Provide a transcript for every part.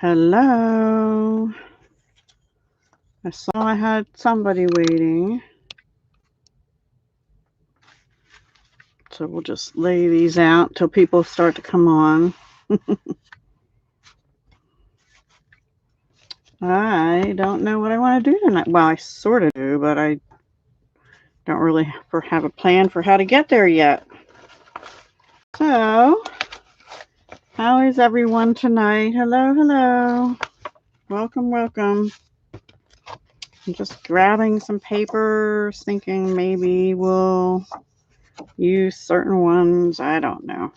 Hello. I saw I had somebody waiting. So we'll just lay these out till people start to come on. I don't know what I want to do tonight. Well, I sort of do, but I don't really have a plan for how to get there yet. So, how is everyone tonight? Hello, hello. Welcome, welcome. I'm just grabbing some papers, thinking maybe we'll use certain ones. I don't know.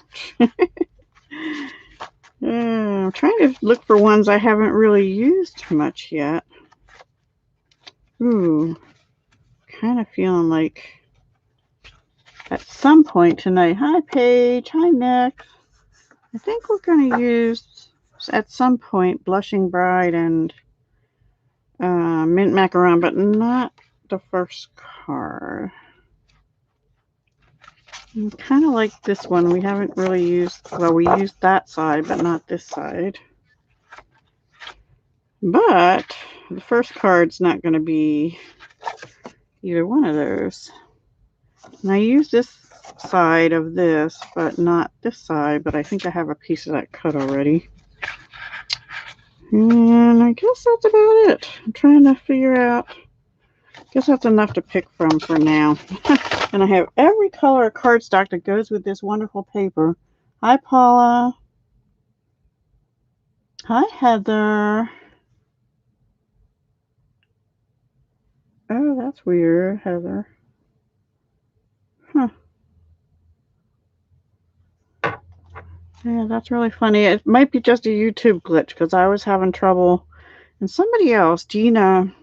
I'm trying to look for ones I haven't really used much yet. Ooh, kind of feeling like at some point tonight. Hi, Paige. Hi, Nick. I think we're going to use at some point Blushing Bride and Mint Macaron, but not the first card. I kind of like this one. We haven't really used, well, we used that side, but not this side. But the first card's not going to be either one of those. And I use this side of this, but not this side, but I think I have a piece of that cut already. And I guess that's about it. I'm trying to figure out, I guess that's enough to pick from for now. And I have every color of cardstock that goes with this wonderful paper. Hi, Paula. Hi, Heather. Oh, that's weird, Heather. Huh. Yeah, that's really funny. It might be just a YouTube glitch because I was having trouble. And somebody else, Gina,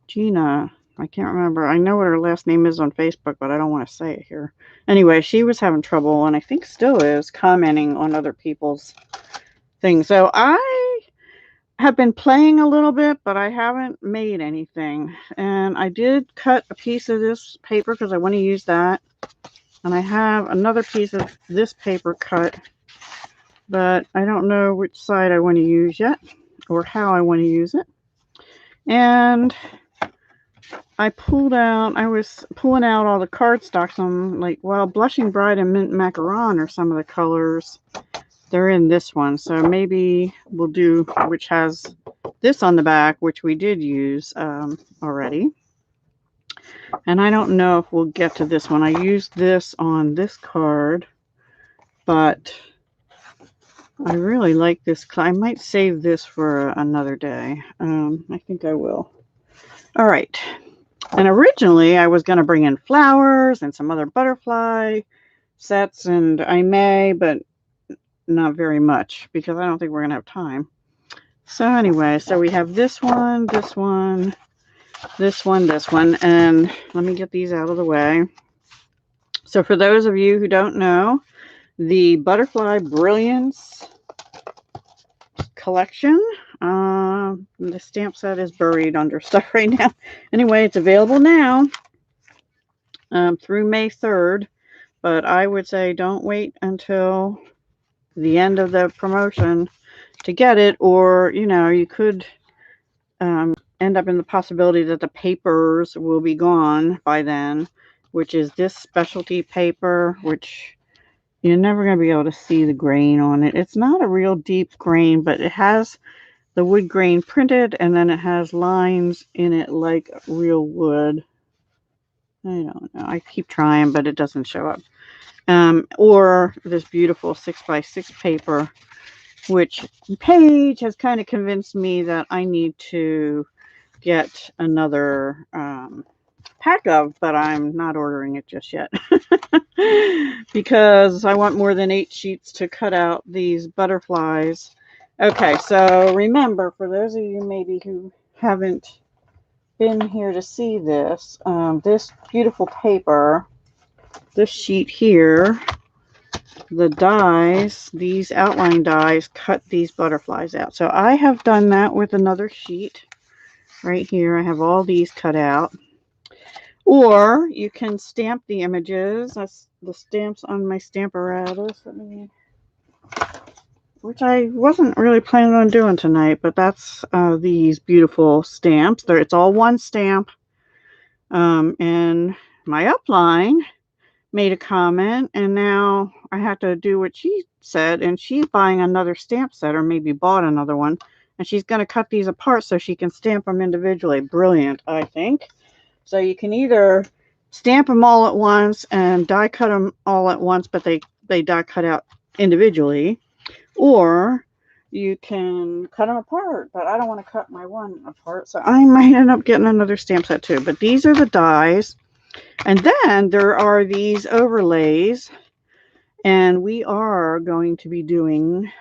I can't remember. I know what her last name is on Facebook, but I don't want to say it here. Anyway, she was having trouble, and I think still is, commenting on other people's things. So I have been playing a little bit, but I haven't made anything. And I did cut a piece of this paper because I want to use that. And I have another piece of this paper cut, but I don't know which side I want to use yet or how I want to use it. And I was pulling out all the cardstocks on, like, well, Blushing Bride and Mint Macaron are some of the colors. They're in this one. So maybe we'll do, which has this on the back, which we did use already. And I don't know if we'll get to this one. I used this on this card, but I really like this. I might save this for another day. I think I will. All right. And originally I was going to bring in flowers and some other butterfly sets, and I may, but not very much because I don't think we're going to have time. So anyway, so we have this one, this one, this one, this one, and let me get these out of the way. So for those of you who don't know, the Butterfly Brilliance Collection, the stamp set is buried under stuff right now. Anyway, it's available now through May 3rd, but I would say don't wait until the end of the promotion to get it, or, you know, you could end up in the possibility that the papers will be gone by then, which is this specialty paper, which you're never going to be able to see the grain on it. It's not a real deep grain, but it has the wood grain printed, and then it has lines in it like real wood. I don't know. I keep trying, but it doesn't show up. Or this beautiful 6x6 paper, which Paige has kind of convinced me that I need to get another pack of, but I'm not ordering it just yet because I want more than 8 sheets to cut out these butterflies. Okay, so remember, for those of you maybe who haven't been here to see this, this beautiful paper, this sheet here, the dies, these outline dies, cut these butterflies out. So I have done that with another sheet right here. I have all these cut out. Or you can stamp the images. That's the stamps on my Stamparatus. Let me which I wasn't really planning on doing tonight, but that's these beautiful stamps. It's all one stamp. And my upline made a comment, and now I have to do what she said, and she's buying another stamp set, or maybe bought another one, and she's going to cut these apart so she can stamp them individually. Brilliant, I think. So you can either stamp them all at once and die cut them all at once, but they die cut out individually, or you can cut them apart, but I don't want to cut my one apart, so I might end up getting another stamp set too. But these are the dies, and then there are these overlays, and we are going to be doing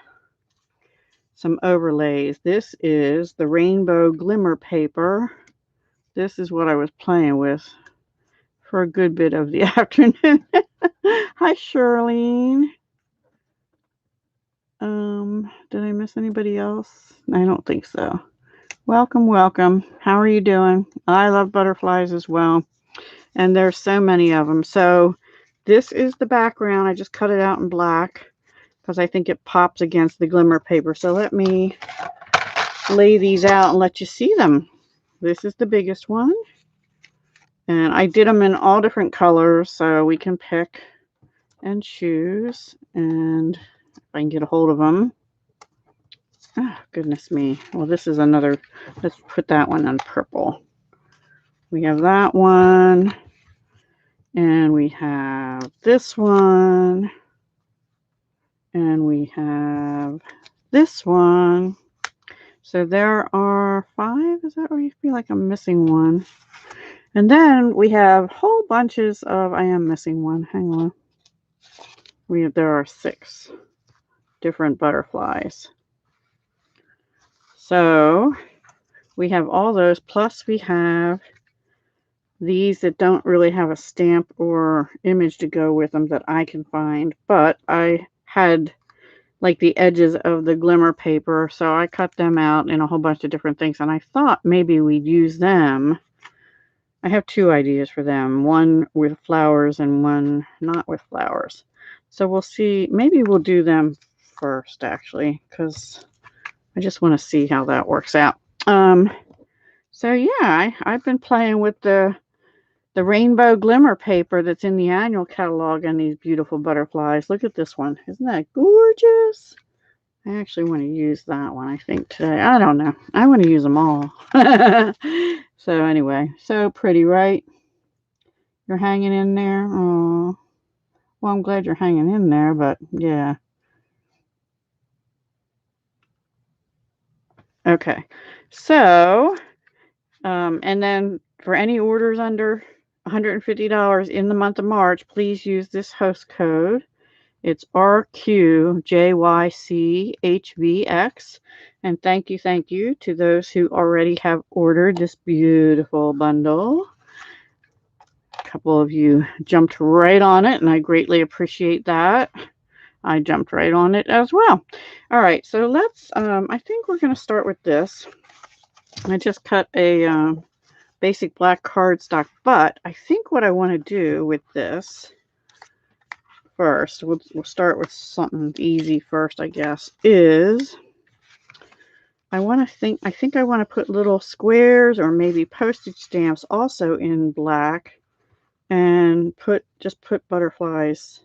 some overlays. This is the rainbow glimmer paper. This is what I was playing with for a good bit of the afternoon. Hi, Shirlene. Did I miss anybody else? I don't think so. Welcome, welcome. How are you doing? I love butterflies as well. And there's so many of them. So this is the background. I just cut it out in black because I think it pops against the glimmer paper. So let me lay these out and let you see them. This is the biggest one. And I did them in all different colors, so we can pick and choose. And if I can get a hold of them. Oh, goodness me. Well, this is another. Let's put that one on purple. We have that one. And we have this one. And we have this one. So there are 5. Is that right? I feel like I'm missing one. And then we have whole bunches of, I am missing one. Hang on. There are 6 different butterflies. So we have all those, plus we have these that don't really have a stamp or image to go with them that I can find, but I had like the edges of the glimmer paper, so I cut them out in a whole bunch of different things, and I thought maybe we'd use them. I have 2 ideas for them, one with flowers and one not with flowers. So we'll see. Maybe we'll do them first, actually, because I just want to see how that works out. So yeah, I've been playing with the rainbow glimmer paper that's in the annual catalog and these beautiful butterflies. Look at this one. Isn't that gorgeous? I actually want to use that one, I think, today. I don't know. I want to use them all. So anyway, so pretty, right? You're hanging in there? Oh, well, I'm glad you're hanging in there, but yeah. Okay, so, and then for any orders under $150 in the month of March, please use this host code. It's RQJYCHVX. And thank you to those who already have ordered this beautiful bundle. A couple of you jumped right on it, and I greatly appreciate that. I jumped right on it as well. All right, so let's, I think we're going to start with this. I just cut a basic black cardstock, but I think what I want to do with this first, we'll start with something easy first, I guess, is I think I want to put little squares or maybe postage stamps also in black and just put butterflies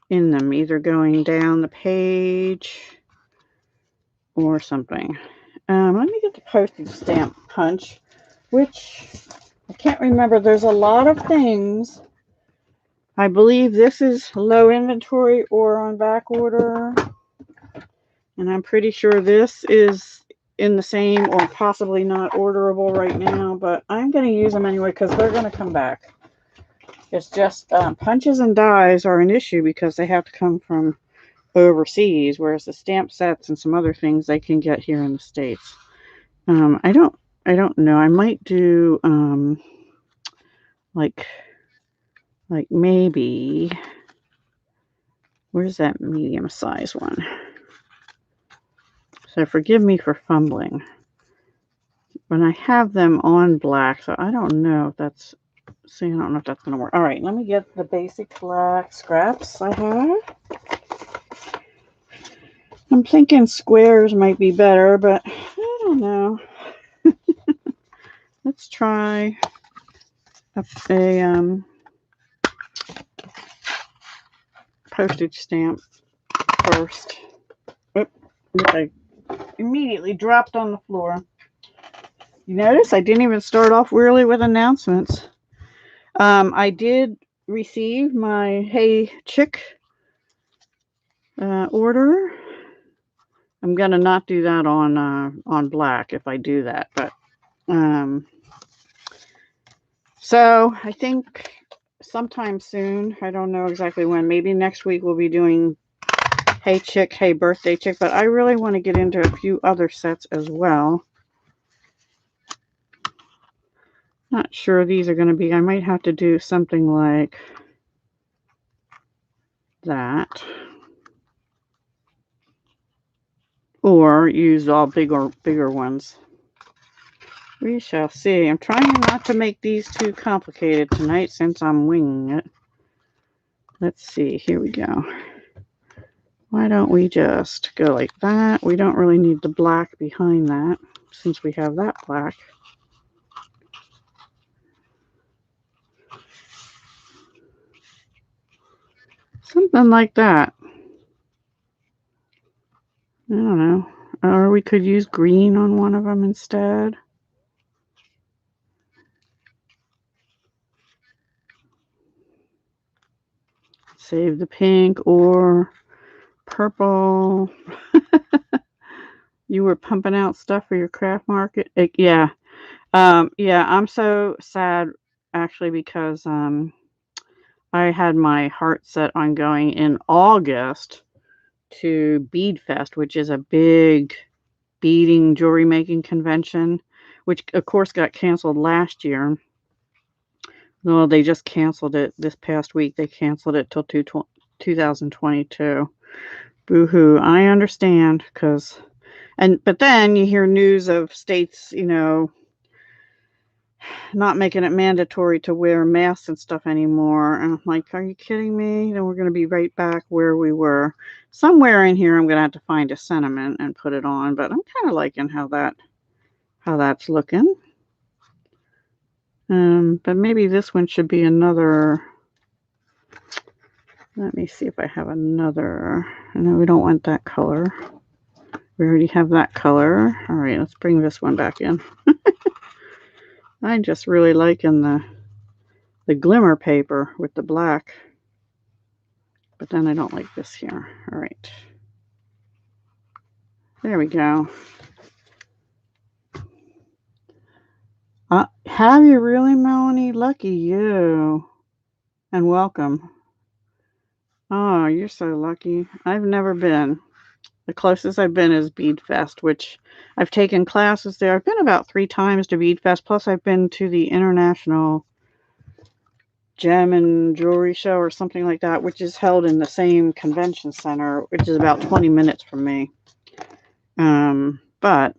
in them, either going down the page or something. Let me get the postage stamp punch, which I can't remember. There's a lot of things. I believe this is low inventory or on back order. And I'm pretty sure this is in the same or possibly not orderable right now, but I'm going to use them anyway because they're going to come back. It's just punches and dies are an issue because they have to come from overseas, whereas the stamp sets and some other things they can get here in the States. I don't know. I might do like maybe, where's that medium size one? So forgive me for fumbling. But I have them on black, so I don't know if that's, see, I don't know if that's going to work. All right, let me get the basic black scraps I have. I'm thinking squares might be better, but I don't know. Let's try a postage stamp first. Oop, I immediately dropped on the floor. You notice I didn't even start off really with announcements. I did receive my Hey Chick order. I'm gonna not do that on black if I do that, but so I think sometime soon. I don't know exactly when. Maybe next week we'll be doing Hey Chick, Hey Birthday Chick, but I really want to get into a few other sets as well. Not sure these are going to be. I might have to do something like that. Or use all bigger ones. We shall see. I'm trying not to make these too complicated tonight since I'm winging it. Let's see. Here we go. Why don't we just go like that? We don't really need the black behind that since we have that black. Something like that. I don't know. Or we could use green on one of them instead. Save the pink or purple. You were pumping out stuff for your craft market? Yeah. Yeah, I'm so sad actually because I had my heart set on going in August to Bead Fest, which is a big beading jewelry making convention, which of course got canceled last year. Well, they just canceled it this past week. They canceled it till 2022. Boo-hoo. I understand but then you hear news of states, not making it mandatory to wear masks and stuff anymore. And I'm like, are you kidding me? Then we're going to be right back where we were. Somewhere in here, I'm going to have to find a sentiment and put it on. But I'm kind of liking how that's looking. But maybe this one should be another. Let me see if I have another. No, we don't want that color. We already have that color. All right, let's bring this one back in. I'm just really liking the glimmer paper with the black. But then I don't like this here. All right. There we go. Have you really, Melanie? Lucky you. And welcome. Oh, you're so lucky. I've never been. The closest I've been is Bead Fest, which I've taken classes there. I've been about 3 times to Bead Fest, plus I've been to the International Gem and Jewelry Show or something like that, which is held in the same convention center, which is about 20 minutes from me. But,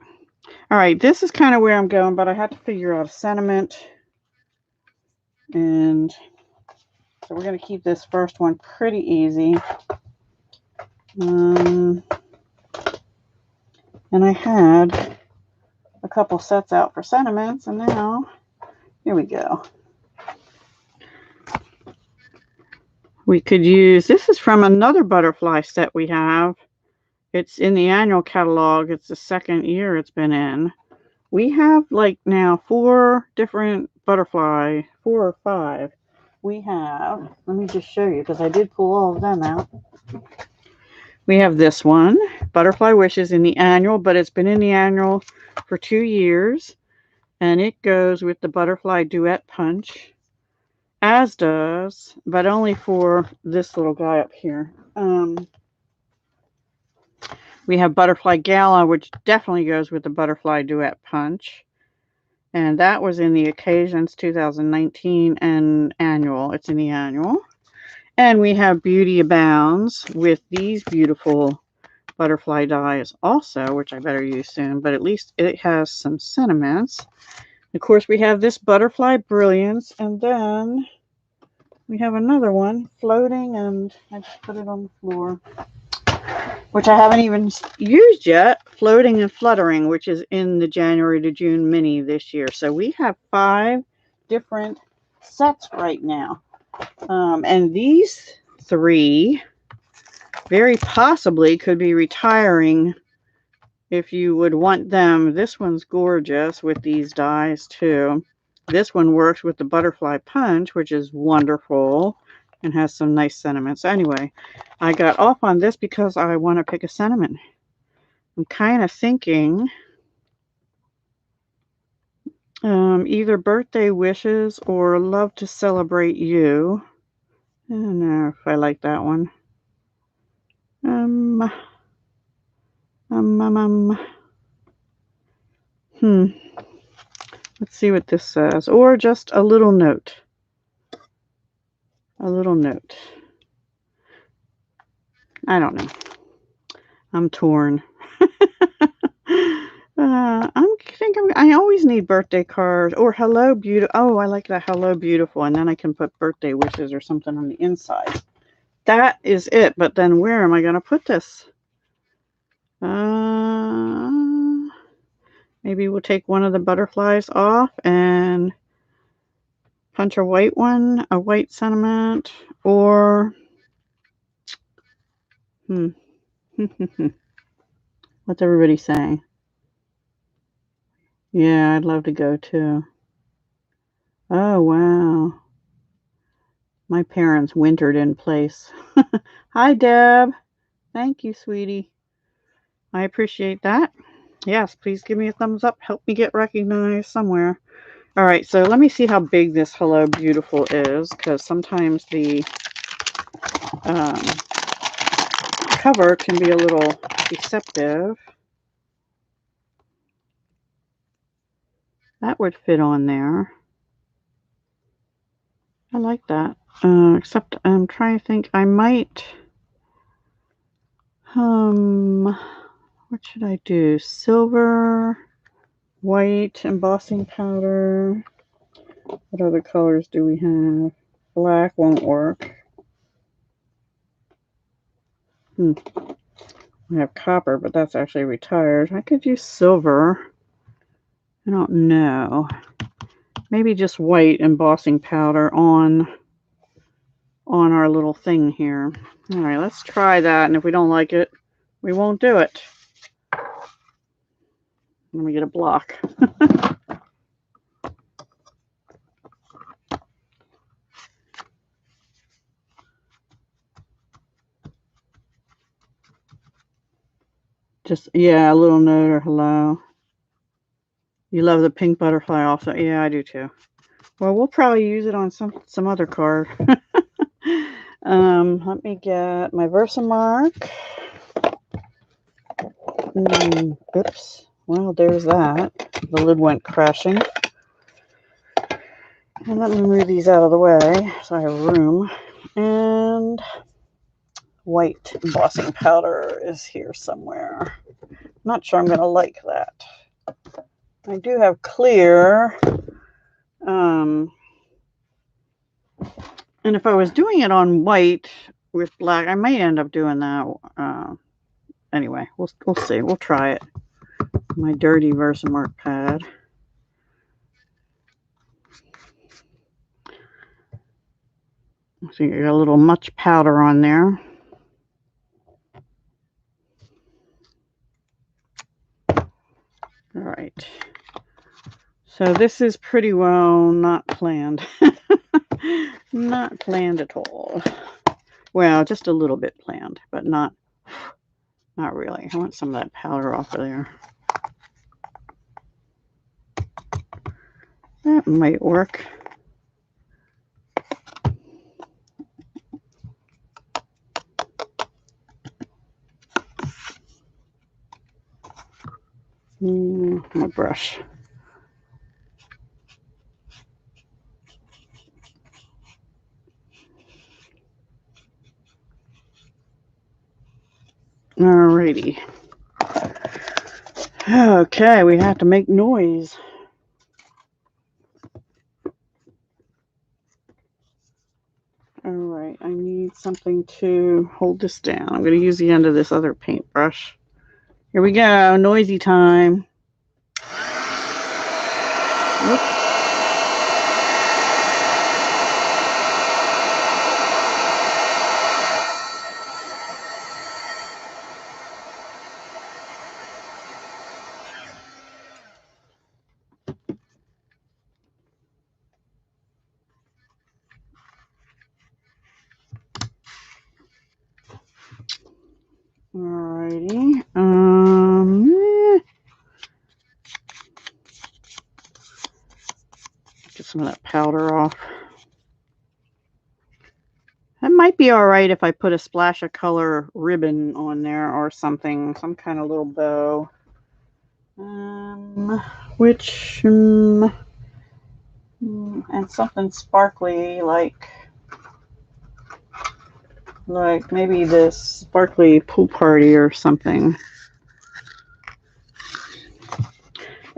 all right, this is kind of where I'm going, but I had to figure out a sentiment. And so we're going to keep this first one pretty easy. And I had a couple sets out for sentiments, and now here we go. We could use, this is from another butterfly set we have. It's in the annual catalog. It's the second year it's been in. We have like now 4 different butterfly, 4 or 5. We have, let me just show you because I did pull all of them out. We have this one, Butterfly Wishes, in the annual, but it's been in the annual for 2 years. And it goes with the Butterfly Duet Punch, as does, but only for this little guy up here. We have Butterfly Gala, which definitely goes with the Butterfly Duet Punch. And that was in the Occasions 2019 and annual. It's in the annual. And we have Beauty Abounds with these beautiful butterfly dies also, which I better use soon, but at least it has some sentiments. Of course, we have this Butterfly Brilliance, and then we have another one floating, and I just put it on the floor. which I haven't even used yet, Floating and Fluttering, which is in the January to June mini this year. So we have 5 different sets right now. And these 3 very possibly could be retiring if you would want them. This one's gorgeous with these dies too. This one works with the Butterfly Punch, which is wonderful and has some nice sentiments. Anyway, I got off on this because I want to pick a sentiment. I'm kind of thinking either birthday wishes or love to celebrate you. I don't know if I like that one. Let's see what this says. Or just a little note. A little note. I don't know. I'm torn. I always need birthday cards or hello beautiful. Oh, I like that hello beautiful, and then I can put birthday wishes or something on the inside. That is it. But then where am I going to put this? Maybe we'll take one of the butterflies off and punch a white one, a white sentiment, or what's everybody saying? Yeah, I'd love to go too. Oh, wow. My parents wintered in place. Hi, Deb. Thank you, sweetie. I appreciate that. Yes, please give me a thumbs up. Help me get recognized somewhere. All right, so let me see how big this Hello Beautiful is, because sometimes the cover can be a little deceptive. That would fit on there. I like that. Except I'm trying to think. I might. What should I do? Silver, white embossing powder. What other colors do we have? Black won't work. We have copper, but that's actually retired. I could use silver. I don't know. Maybe just white embossing powder on our little thing here. All right, let's try that. And if we don't like it, we won't do it. Let me get a block. Just, yeah, a little note or hello. You love the pink butterfly also. Yeah, I do too. Well, we'll probably use it on some other card. Let me get my Versamark. Oops. Well, there's that. The lid went crashing. And let me move these out of the way so I have room. And white embossing powder is here somewhere. Not sure I'm going to like that. I do have clear. And if I was doing it on white with black, I might end up doing that. Anyway, we'll see. We'll try it. My dirty Versamark pad. I think I got a little much powder on there. All right. So this is pretty well not planned. Not planned at all. Well, just a little bit planned, but not really. I want some of that powder off of there. That might work. My brush. Alrighty. Okay, we have to make noise. Alright. right, I need something to hold this down. I'm going to use the end of this other paintbrush. Here we go, noisy time. Whoops. Alrighty. Get some of that powder off. That might be alright if I put a splash of color ribbon on there or something, some kind of little bow. And something sparkly like maybe this sparkly pool party or something.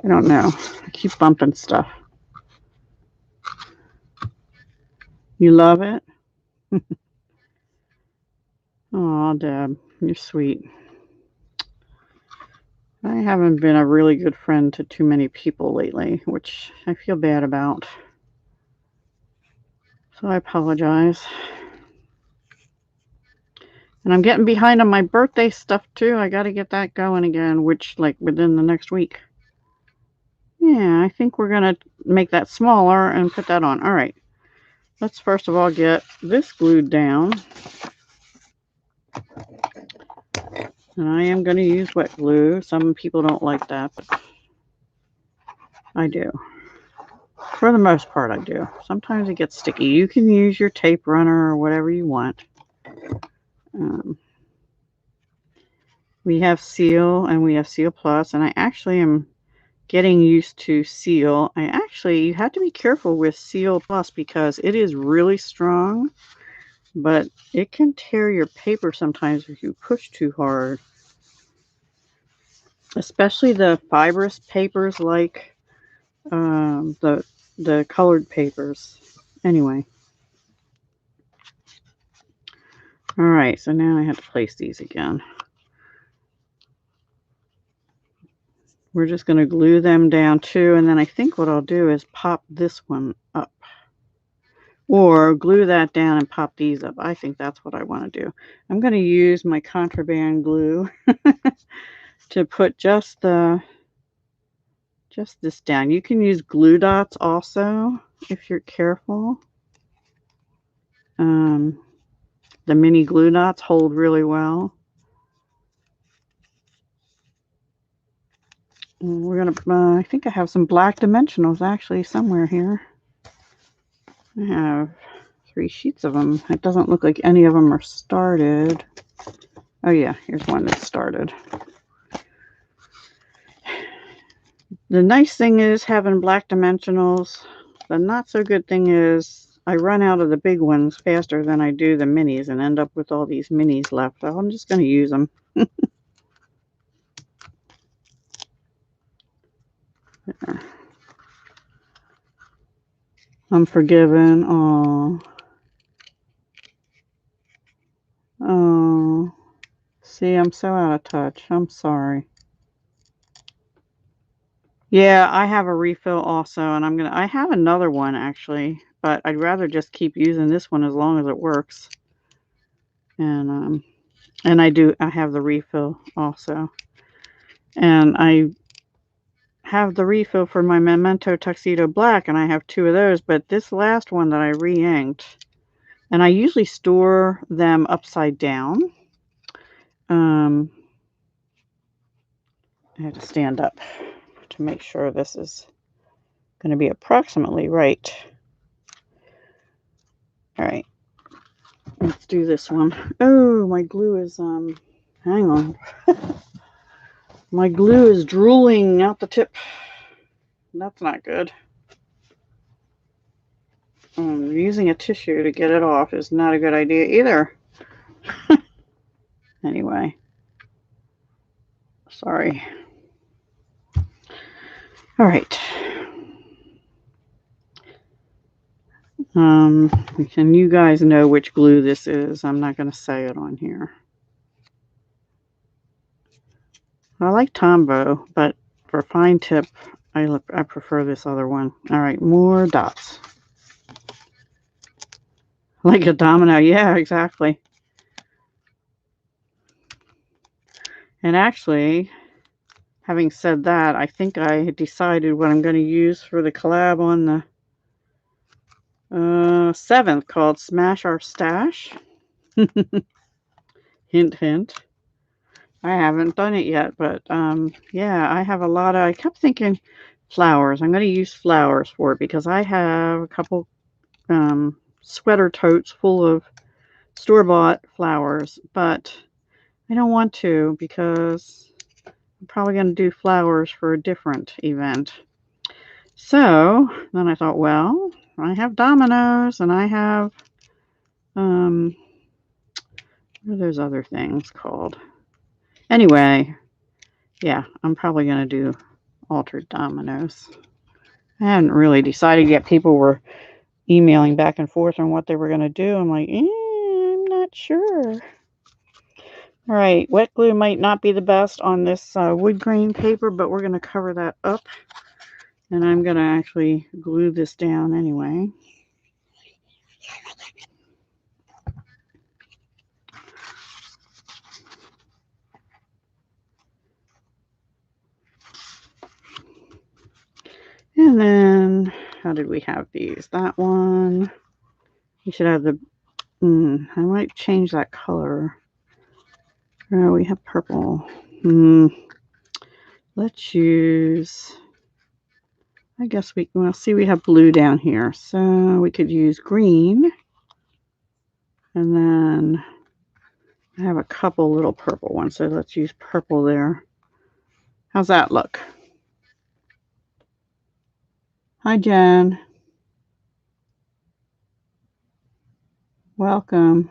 I don't know. I keep bumping stuff. You love it? Oh, Deb, you're sweet. I haven't been a really good friend to too many people lately, which I feel bad about. So I apologize. And I'm getting behind on my birthday stuff too. I got to get that going again, which like within the next week. Yeah, I think we're going to make that smaller and put that on. All right. Let's first of all get this glued down. And I am going to use wet glue. Some people don't like that, but I do. For the most part, I do. Sometimes it gets sticky. You can use your tape runner or whatever you want. We have Seal and we have Seal Plus, and I actually am getting used to Seal. You have to be careful with Seal Plus because it is really strong, but it can tear your paper sometimes if you push too hard. Especially the fibrous papers like the colored papers. Anyway. All right, so now I have to place these again. We're just going to glue them down too, and then I think what I'll do is pop this one up. Or glue that down and pop these up. I think that's what I want to do. I'm going to use my contraband glue to put just this down. You can use glue dots also if you're careful. The mini glue dots hold really well. We're going to, I think I have some black dimensionals actually somewhere here. I have 3 sheets of them. It doesn't look like any of them are started. Oh yeah, here's one that's started. The nice thing is having black dimensionals. The not so good thing is I run out of the big ones faster than I do the minis and end up with all these minis left. So I'm just going to use them. I'm forgiven. Oh. Oh. See, I'm so out of touch. I'm sorry. Yeah, I have a refill also, and I have another one actually, but I'd rather just keep using this one as long as it works. And I have the refill also. And I have the refill for my Memento Tuxedo Black, and I have 2 of those, but this last one that I re-inked, and I usually store them upside down. I have to stand up to make sure this is going to be approximately right. All right, let's do this one. Oh, my glue is, hang on. My glue is drooling out the tip. That's not good. Using a tissue to get it off is not a good idea either. Anyway, sorry. All right. And you guys know which glue this is. I'm not going to say it on here. I like Tombow, but for fine tip, I prefer this other one. All right, more dots. Like a domino. Yeah, exactly. And actually, having said that, I think I decided what I'm going to use for the collab on the 7th, called Smash Our Stash. Hint, hint. I haven't done it yet, but yeah, I have a lot of, I kept thinking flowers. I'm going to use flowers for it because I have a couple sweater totes full of store-bought flowers, but I don't want to because I'm probably going to do flowers for a different event. So then I thought, well, I have dominoes and I have, what are those other things called? Anyway, yeah, I'm probably going to do altered dominoes. I hadn't really decided yet. People were emailing back and forth on what they were going to do. I'm like, I'm not sure. All right, wet glue might not be the best on this wood grain paper, but we're going to cover that up. And I'm going to actually glue this down anyway. And then, how did we have these? That one, you should have the, I might change that color. Oh, we have purple. Let's use, I guess we'll see, we have blue down here. So we could use green. And then I have a couple little purple ones. So let's use purple there. How's that look? Hi, Jen. Welcome.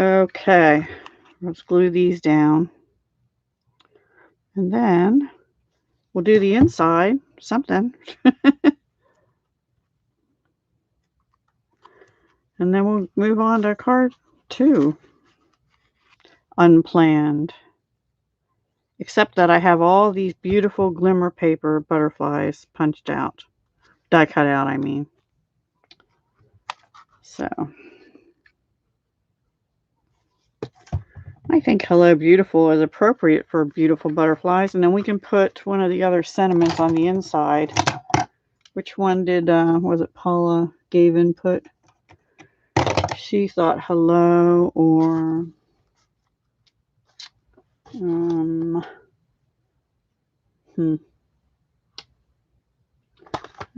Okay, let's glue these down. And then we'll do the inside, something. And then we'll move on to card 2. Unplanned. Except that I have all these beautiful glimmer paper butterflies punched out. Die cut out, I mean. So I think Hello Beautiful is appropriate for beautiful butterflies. And then we can put one of the other sentiments on the inside. Which one did, was it Paula gave input? She thought hello or I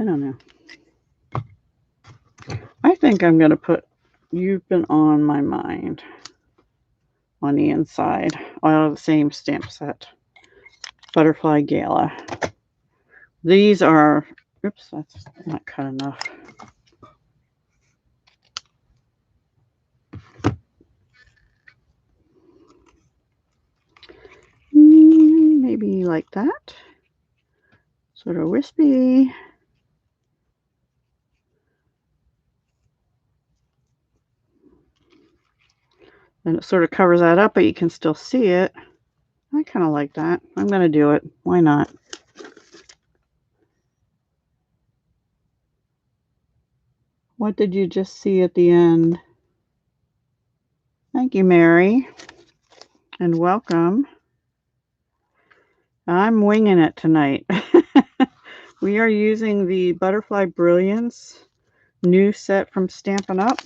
don't know. I think I'm going to put You've Been on My Mind on the inside out of the same stamp set. Butterfly Gala. These are, oops, that's not cut enough. Maybe like that. Sort of wispy. And it sort of covers that up, but you can still see it. I kind of like that. I'm going to do it. Why not? What did you just see at the end? Thank you, Mary. And welcome. I'm winging it tonight. We are using the Butterfly Brilliance new set from Stampin' Up.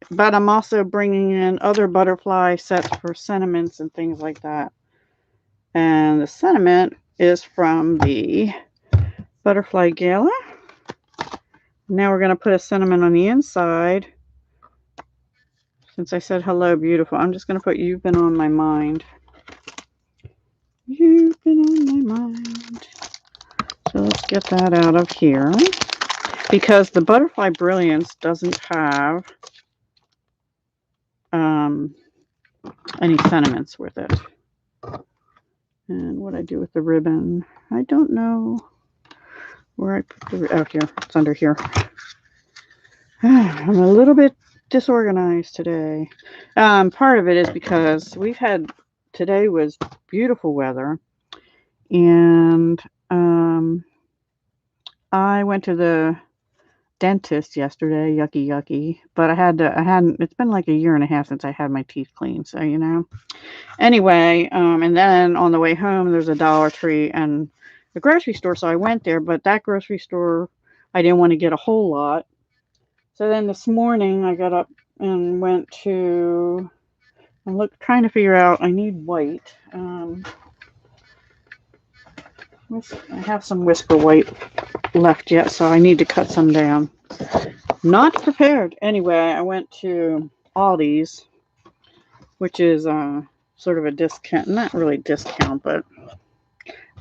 But I'm also bringing in other butterfly sets for sentiments and things like that. And the sentiment is from the Butterfly Gala. Now we're going to put a sentiment on the inside. Since I said hello, beautiful, I'm just going to put You've Been on My Mind. You've been on my mind. So let's get that out of here. Because the Butterfly Brilliance doesn't have any sentiments with it. And what I do with the ribbon, I don't know. Where I put the, oh, here, it's under here. I'm a little bit disorganized today. Part of it is because today was beautiful weather, and I went to the dentist yesterday, yucky, but it's been like a year and a half since I had my teeth cleaned, so anyway, and then on the way home there's a Dollar Tree and a grocery store, so I went there, but that grocery store I didn't want to get a whole lot. So then this morning I got up and went to trying to figure out, I need white. I have some Whisper white left yet, so I need to cut some down. Not prepared. Anyway, I went to Aldi's, which is sort of a discount, not really discount, but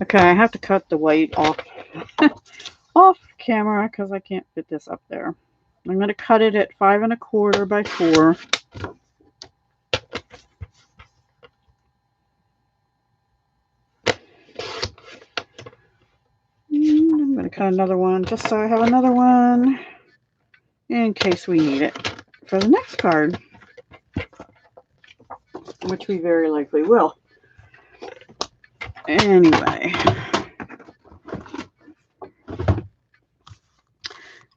okay, I have to cut the white off off camera because I can't fit this up there. I'm going to cut it at 5 1/4 by 4. I'm going to cut another one just so I have another one in case we need it for the next card, which we very likely will. Anyway.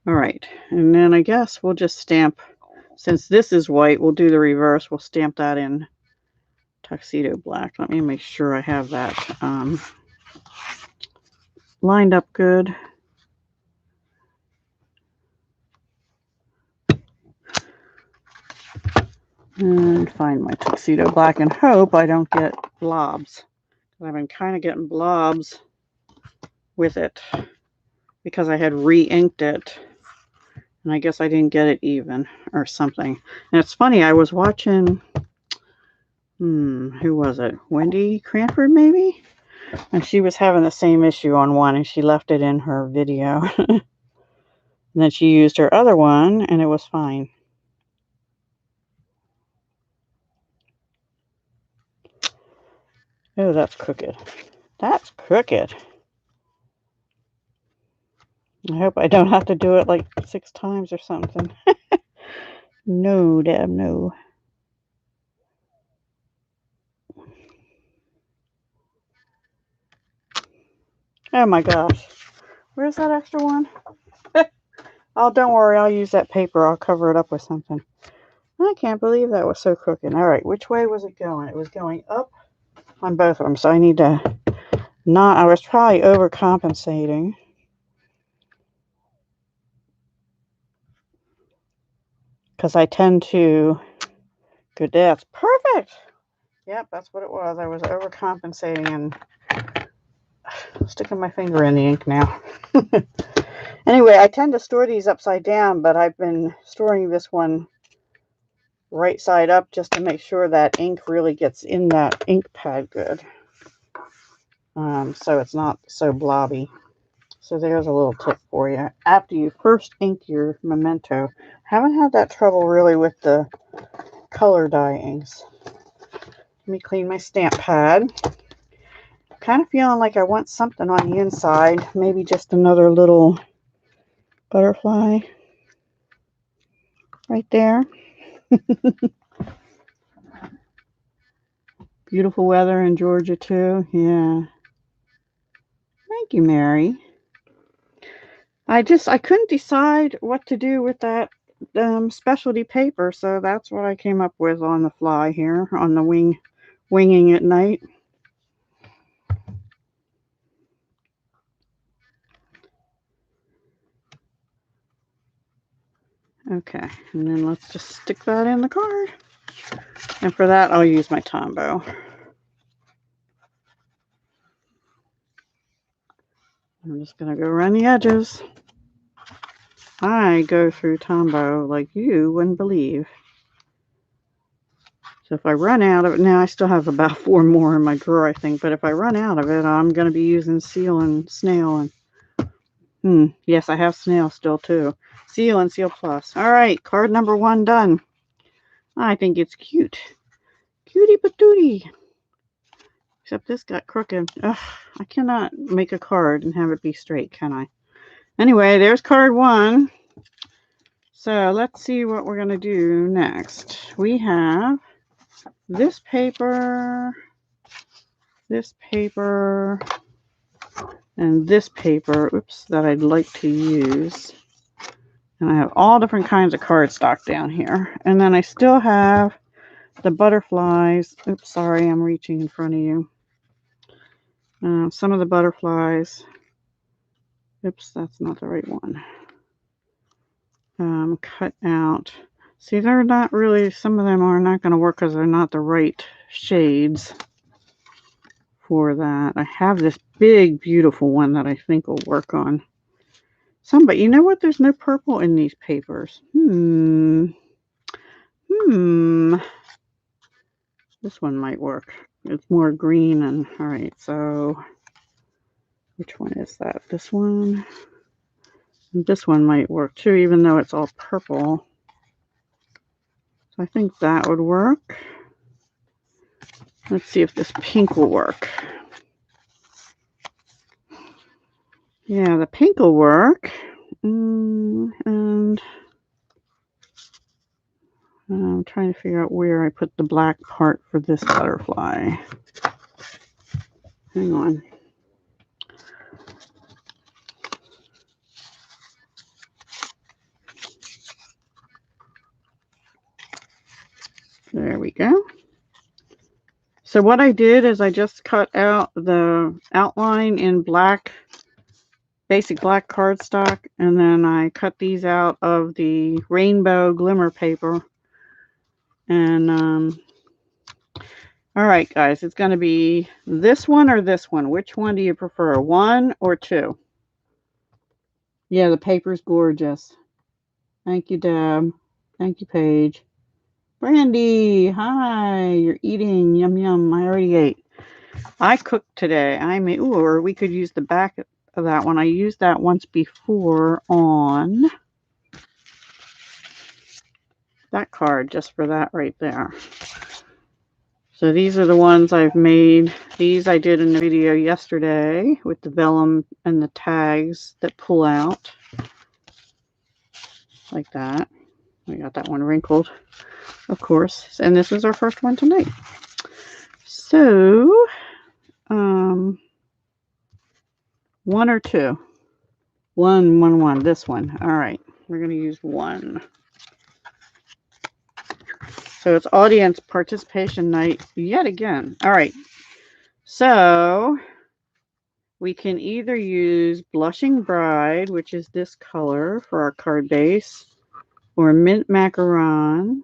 All right, and then I guess we'll just stamp, since this is white, we'll do the reverse. We'll stamp that in Tuxedo Black. Let me make sure I have that lined up good. And find my Tuxedo Black and hope I don't get blobs. I've been kind of getting blobs with it because I had re-inked it. And I guess I didn't get it even or something. And it's funny, I was watching, who was it? Wendy Cranford, maybe? And she was having the same issue on one, and she left it in her video. And then she used her other one, and it was fine. Oh, that's crooked. That's crooked. I hope I don't have to do it like 6 times or something. No, damn, no. Oh my gosh. Where's that extra one? Oh, don't worry. I'll use that paper. I'll cover it up with something. I can't believe that was so crooked. All right. Which way was it going? It was going up on both of them. So I need to not, I was probably overcompensating. Because I tend to, good, that's perfect. Yep, that's what it was. I was overcompensating and sticking my finger in the ink now. Anyway, I tend to store these upside down, but I've been storing this one right side up just to make sure that ink really gets in that ink pad good. So it's not so blobby. So there's a little tip for you. After you first ink your memento, haven't had that trouble really with the color dye inks. Let me clean my stamp pad. Kind of feeling like I want something on the inside. Maybe just another little butterfly right there. Beautiful weather in Georgia too. Yeah. Thank you, Mary. I couldn't decide what to do with that specialty paper, so that's what I came up with on the fly here, on the winging at night. Okay, and then let's just stick that in the card. And for that, I'll use my Tombow. I'm just going to go around the edges. I go through Tombow like you wouldn't believe. So if I run out of it, now I still have about 4 more in my drawer, I think. But if I run out of it, I'm going to be using Seal and Snail. And yes, I have Snail still too. Seal and Seal Plus. All right, card number 1 done. I think it's cute. Cutie patootie. Except this got crooked. Ugh, I cannot make a card and have it be straight, can I? Anyway, there's card 1. So let's see what we're going to do next. We have this paper, and this paper, oops, that I'd like to use. And I have all different kinds of cardstock down here. And then I still have the butterflies. Oops, sorry, I'm reaching in front of you. Some of the butterflies. Oops, that's not the right one. Cut out. See, they're not really, some of them are not going to work because they're not the right shades for that. I have this big, beautiful one that I think will work on some, but you know what? There's no purple in these papers. This one might work. It's more green and, all right, so which one is that? This one? This one might work too, even though it's all purple. So I think that would work. Let's see if this pink will work. Yeah, the pink will work. And I'm trying to figure out where I put the black part for this butterfly. Hang on. There we go. So what I did is I just cut out the outline in black, basic black cardstock, and then I cut these out of the rainbow glimmer paper. And all right, guys, it's going to be this one or this one. Which one do you prefer, 1 or 2? Yeah, the paper's gorgeous. Thank you, Deb. Thank you, Paige. Brandy, hi. You're eating. Yum, yum. I already ate. I cooked today. I made, ooh, or we could use the back of that one. I used that once before on that card, just for that right there. So these are the ones I've made. These I did in the video yesterday with the vellum and the tags that pull out. Like that. We got that one wrinkled, of course. And this is our first one tonight. So, 1 or 2? 1, 1, 1. This one. All right. We're going to use 1. So it's audience participation night yet again. All right. So we can either use Blushing Bride, which is this color for our card base, or Mint Macaron.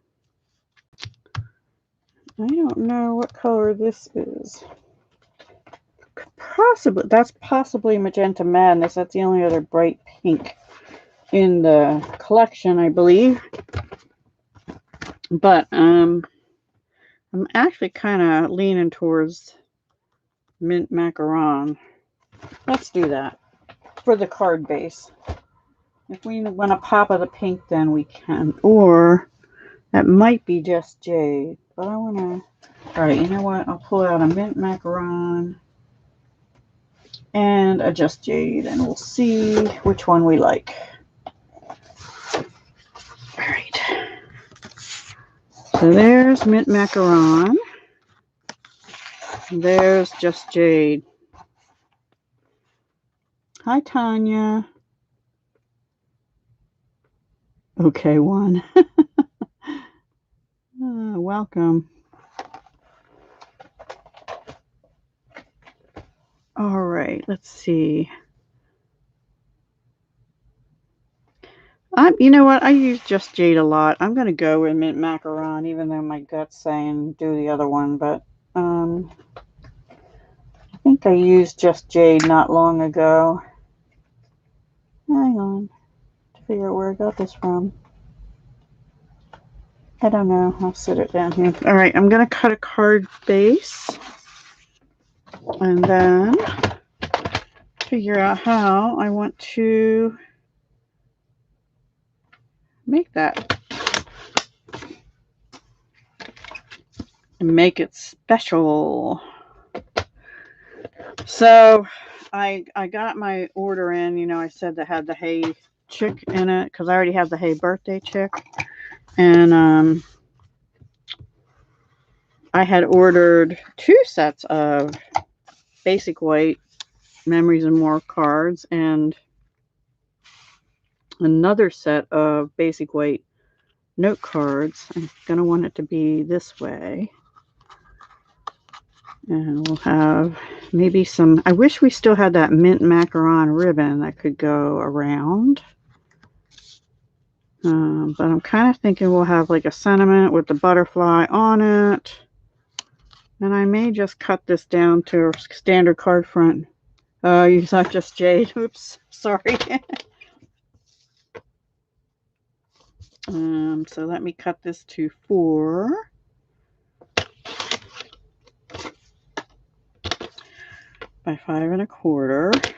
I don't know what color this is. Possibly, that's possibly Magenta Madness. That's the only other bright pink in the collection, I believe. But I'm actually kind of leaning towards Mint Macaron. Let's do that for the card base. If we want a pop of the pink, then we can. Or that might be Just Jade. But I want to... Alright, you know what? I'll pull out a Mint Macaron and a Just Jade, and we'll see which one we like. Alright. So there's Mint Macaron. There's Just Jade. Hi, Tanya. Okay, 1. Welcome. All right, let's see. You know what? I use Just Jade a lot. I'm going to go with Mint Macaron, even though my gut's saying do the other one. But I think I used Just Jade not long ago. Hang on. To figure out where I got this from. I don't know. I'll sit it down here. All right, I'm going to cut a card base. And then figure out how I want to make that and make it special. So I got my order in, you know, I said that had the Hey Chick in it because I already have the Hey Birthday Chick. And I had ordered 2 sets of basic white Memories and More cards and another set of basic white note cards. I'm going to want it to be this way. And we'll have maybe some, I wish we still had that mint macaron ribbon that could go around. But I'm kind of thinking we'll have like a sentiment with the butterfly on it. And I may just cut this down to standard card front. You thought just jade. Oops, sorry. So let me cut this to 4 by 5 1/4.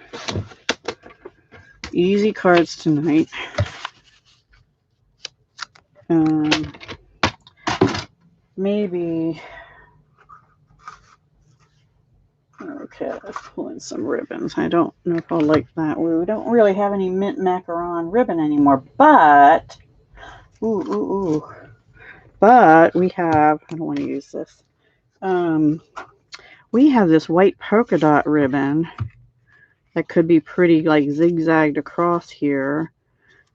Easy cards tonight. Maybe. Okay, let's pull in some ribbons. I don't know if I'll like that. We don't really have any mint macaron ribbon anymore, but but we have, I don't want to use this. We have this white polka dot ribbon that could be pretty like zigzagged across here,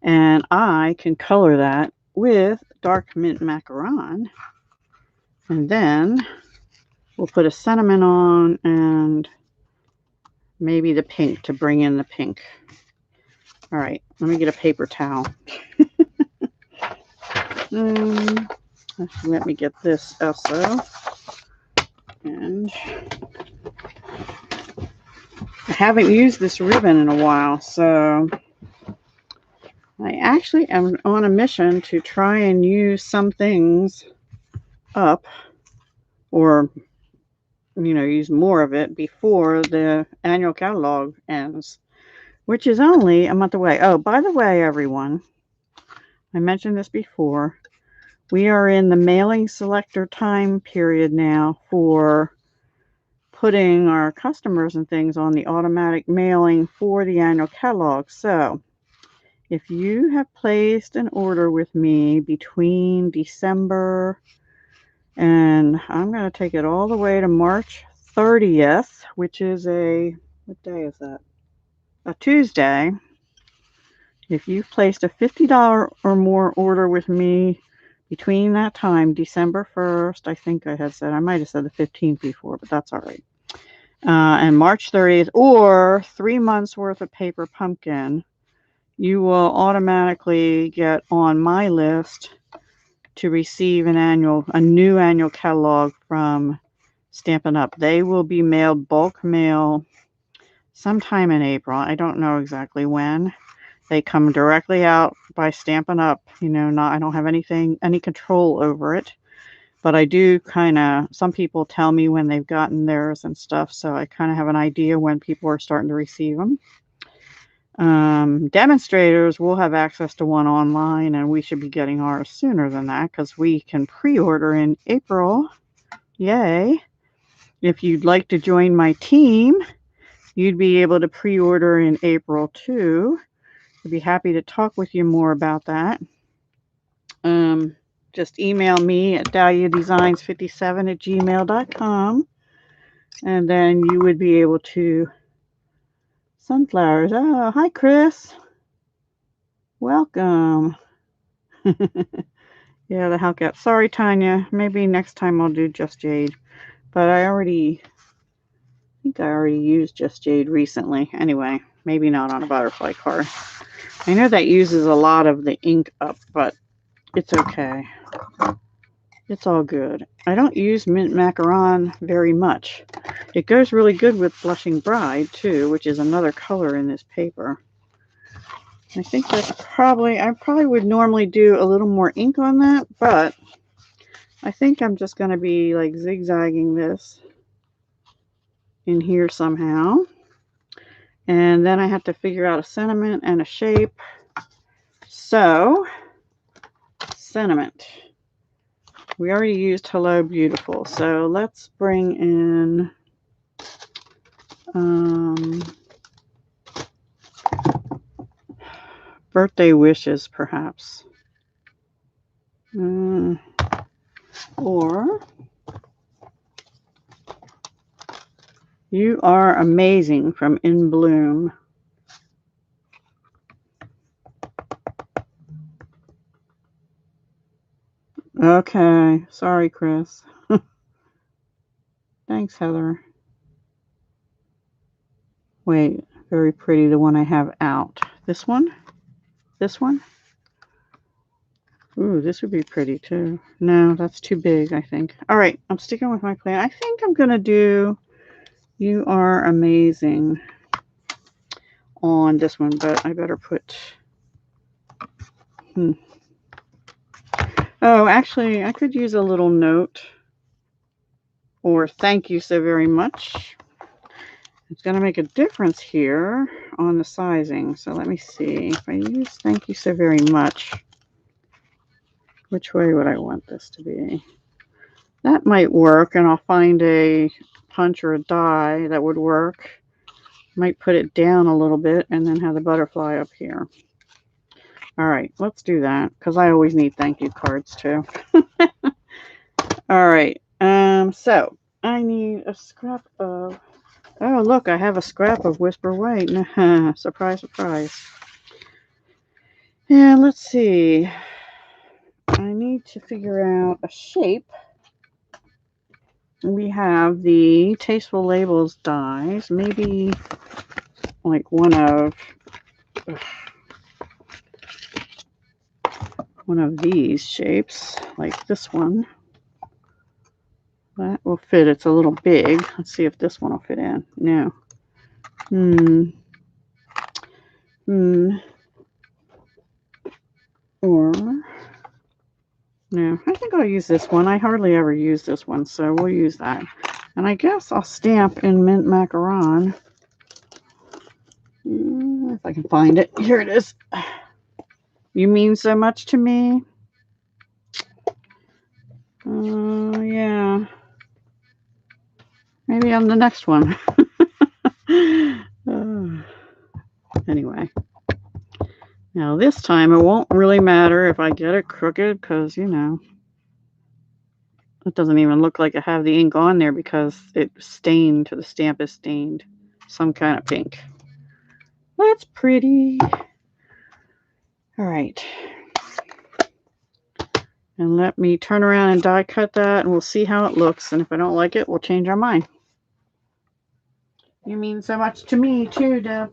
and I can color that with dark mint macaron, and then we'll put a sentiment on and maybe the pink to bring in the pink. All right, let me get a paper towel. Let me get this also. And I haven't used this ribbon in a while, so I actually am on a mission to try and use some things up, or you know, use more of it before the annual catalog ends, which is only a month away. Oh, by the way, everyone, I mentioned this before. We are in the mailing selector time period now for putting our customers and things on the automatic mailing for the annual catalog. So if you have placed an order with me between December and I'm going to take it all the way to March 30th, which is what day is that? A Tuesday. If you've placed a $50 or more order with me between that time, December 1st, I think I had said, I might have said the 15th before, but that's all right. And March 30th, or 3 months worth of paper pumpkin, you will automatically get on my list to receive a new annual catalog from Stampin' Up. They will be mailed bulk mail sometime in April. I don't know exactly when. They come directly out by Stampin' Up. You know, I don't have any control over it. But I do some people tell me when they've gotten theirs and stuff, so I kind of have an idea when people are starting to receive them. Demonstrators will have access to one online, and we should be getting ours sooner than that because we can pre-order in April. Yay. If you'd like to join my team, you'd be able to pre-order in April too. I'd be happy to talk with you more about that. Just email me at dahliadesigns57@gmail.com, and then you would be able to. Sunflowers. Oh, hi, Chris. Welcome. Yeah, the Hellcat. Sorry, Tanya. Maybe next time I'll do Just Jade. But I think I already used Just Jade recently. Anyway, maybe not on a butterfly card. I know that uses a lot of the ink up, but it's okay. It's all good. I don't use mint macaron very much. It goes really good with Blushing Bride, too, which is another color in this paper. I think I probably would normally do a little more ink on that, but I think I'm just going to be like zigzagging this in here somehow. And then I have to figure out a sentiment and a shape. So, sentiment. We already used Hello Beautiful, so let's bring in Birthday wishes, perhaps. Or you are amazing from In Bloom. Okay. Sorry, Chris. Thanks, Heather. Wait. Very pretty. The one I have out. This one? This one? Ooh, this would be pretty too. No, that's too big, I think. All right. I'm sticking with my plan. I think I'm going to do You Are Amazing on this one, but I better put... Oh, actually, I could use a little note. Or thank you so very much. It's going to make a difference here on the sizing. So let me see. If I use thank you so very much, which way would I want this to be? That might work, and I'll find a punch or a die that would work. Might put it down a little bit and then have the butterfly up here. All right, let's do that because I always need thank you cards too. All right, so I need a scrap of... Oh, look, I have a scrap of Whisper White. Surprise, surprise. And let's see. I need to figure out a shape. We have the Tasteful Labels dies. Maybe like one of these shapes, like this one. That will fit. It's a little big. Let's see if this one will fit in. No. Or, no, I think I'll use this one. I hardly ever use this one, so we'll use that. And I guess I'll stamp in Mint Macaron. If I can find it. Here it is. You mean so much to me. Yeah. Maybe on the next one. Anyway. Now this time it won't really matter if I get it crooked because, you know, it doesn't even look like I have the ink on there because it's stained. The stamp is stained. Some kind of pink. That's pretty. All right. And let me turn around and die cut that and we'll see how it looks. And if I don't like it, we'll change our mind. You mean so much to me too, Deb.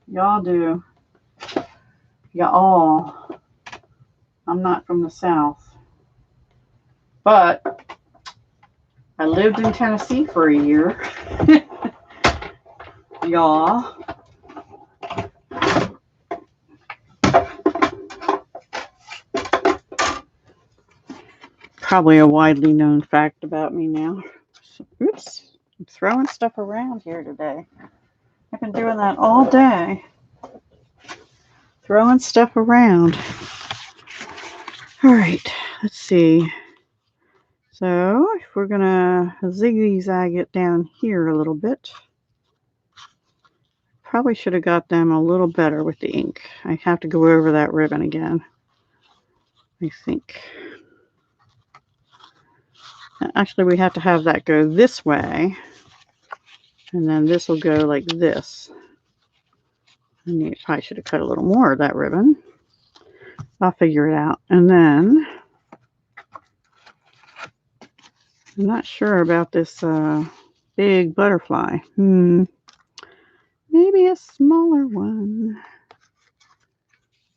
Y'all do. Y'all. I'm not from the South. But I lived in Tennessee for a year. Y'all. Probably a widely known fact about me now. Oops. I'm throwing stuff around here today. I've been doing that all day. Throwing stuff around. All right. Let's see. So if we're going to zigzag it down here a little bit, probably should have got them a little better with the ink. I have to go over that ribbon again, I think. Actually, we have to have that go this way, and then this will go like this. I probably should have cut a little more of that ribbon. I'll figure it out. And then I'm not sure about this big butterfly. Maybe a smaller one.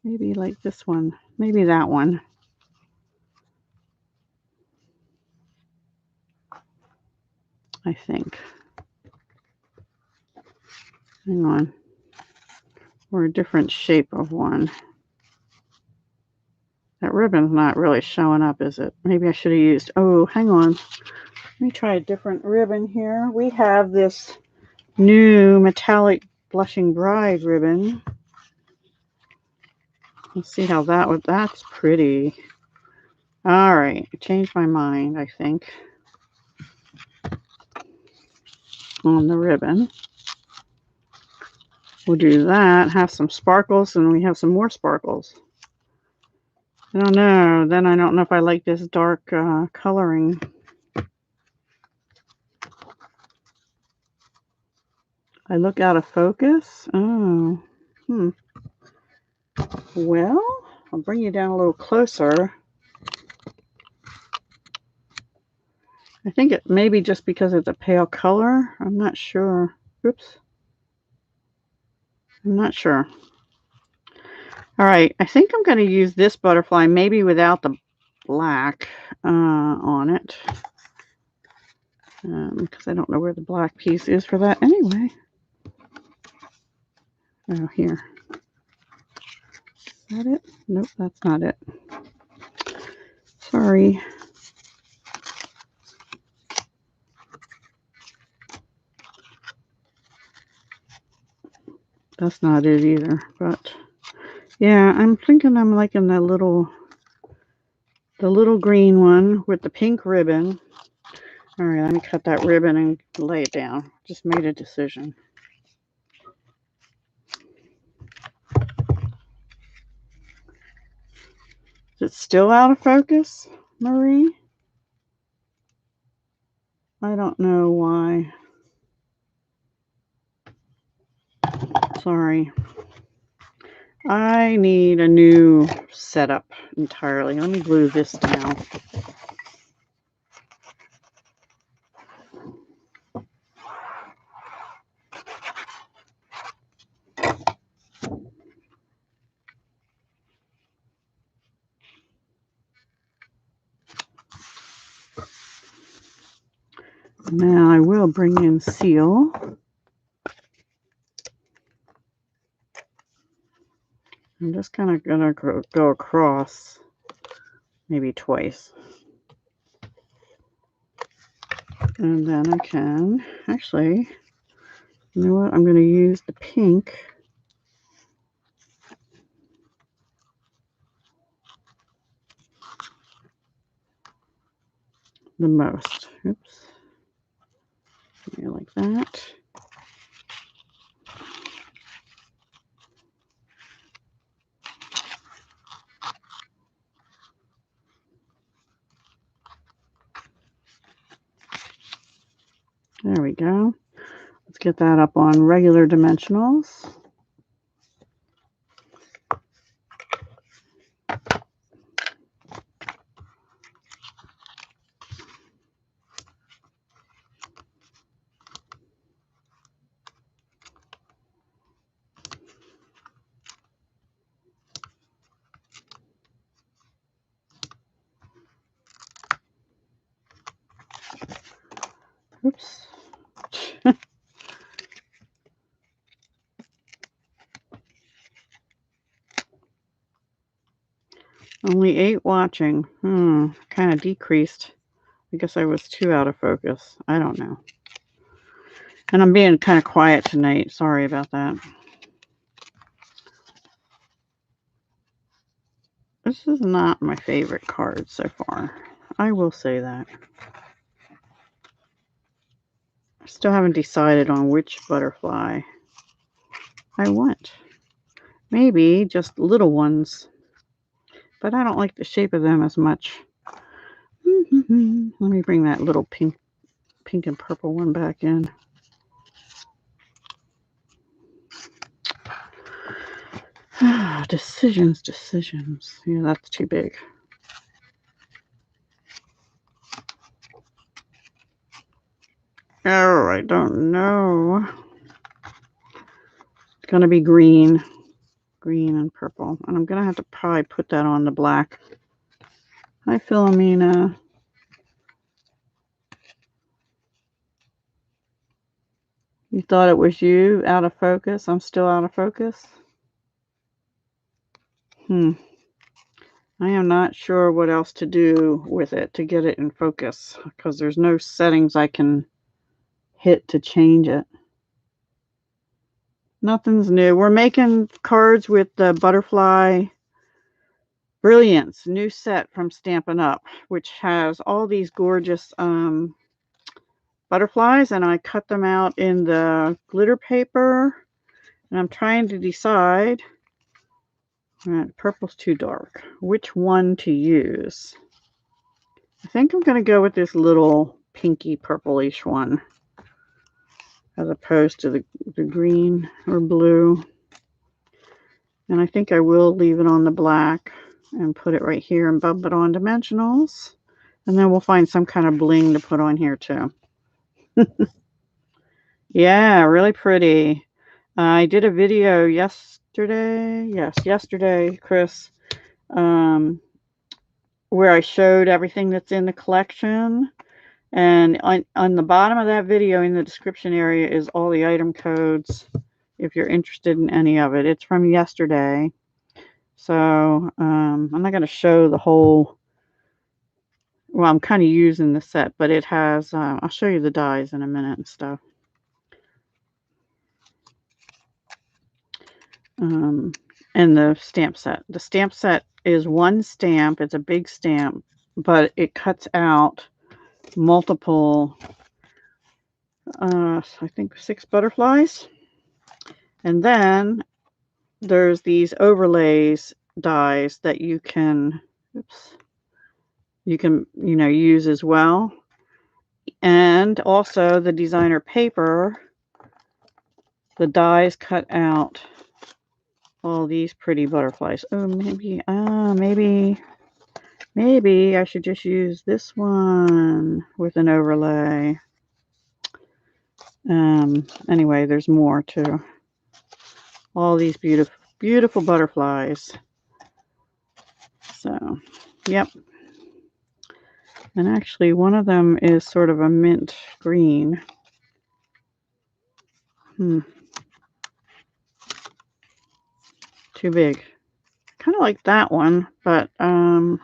Maybe like this one. Maybe that one. I think. Hang on. Or a different shape of one. That ribbon's not really showing up, is it? Maybe I should have used... Oh, hang on. Let me try a different ribbon here. We have this new metallic Blushing Bride ribbon. Let's see how that would... That's pretty. All right. I changed my mind, I think, on the ribbon. We'll do that, have some sparkles, and we have some more sparkles. I don't know. Then I don't know if I like this dark coloring. I look out of focus. Oh. Well, I'll bring you down a little closer. I think it may be just because it's a pale color. I'm not sure. Oops. I'm not sure. All right. I think I'm going to use this butterfly, maybe without the black on it. Because I don't know where the black piece is for that anyway. Oh, here. Is that it? Nope, that's not it. Sorry. That's not it either, but yeah, I'm thinking I'm liking the little green one with the pink ribbon. All right, let me cut that ribbon and lay it down. Just made a decision. Is it still out of focus, Marie? I don't know why. Sorry. I need a new setup entirely. Let me glue this down. Now I will bring in Seal. I'm just kind of going to go across maybe twice. And then I can, actually, you know what? I'm going to use the pink. The most. Oops. Yeah, like that. There we go. Let's get that up on regular dimensionals. Oops. Only 8 watching. Kind of decreased. I guess I was too out of focus. I don't know. And I'm being kind of quiet tonight. Sorry about that. This is not my favorite card so far. I will say that. I still haven't decided on which butterfly I want. Maybe just little ones. But I don't like the shape of them as much. Let me bring that little pink and purple one back in. Decisions. Yeah, that's too big. Oh, I don't know. It's going to be green and purple. And I'm going to have to probably put that on the black. Hi, Philomena. You thought it was you out of focus? I'm still out of focus? I am not sure what else to do with it to get it in focus because there's no settings I can hit to change it. Nothing's new. We're making cards with the Butterfly Brilliance new set from Stampin' Up, which has all these gorgeous butterflies, and I cut them out in the glitter paper And I'm trying to decide, purple's too dark, which one to use. I think I'm going to go with this little pinky purplish one as opposed to the green or blue. And I think I will leave it on the black and put it right here and bump it on dimensionals. And then we'll find some kind of bling to put on here too. Yeah, really pretty. I did a video yesterday. Yes, yesterday, Chris, where I showed everything that's in the collection. And on the bottom of that video in the description area is all the item codes if you're interested in any of it. It's from yesterday. So I'm not going to show the whole, well, I'm kind of using the set, but it has, I'll show you the dies in a minute and stuff. And the stamp set. The stamp set is one stamp. It's a big stamp, but it cuts out multiple, I think 6 butterflies. And then there's these overlays dies that you can, use as well. And also the designer paper, the dies cut out all these pretty butterflies. Oh, maybe I should just use this one with an overlay. Anyway, there's more too. All these beautiful butterflies. So, yep. And actually, one of them is sort of a mint green. Too big. Kind of like that one, but let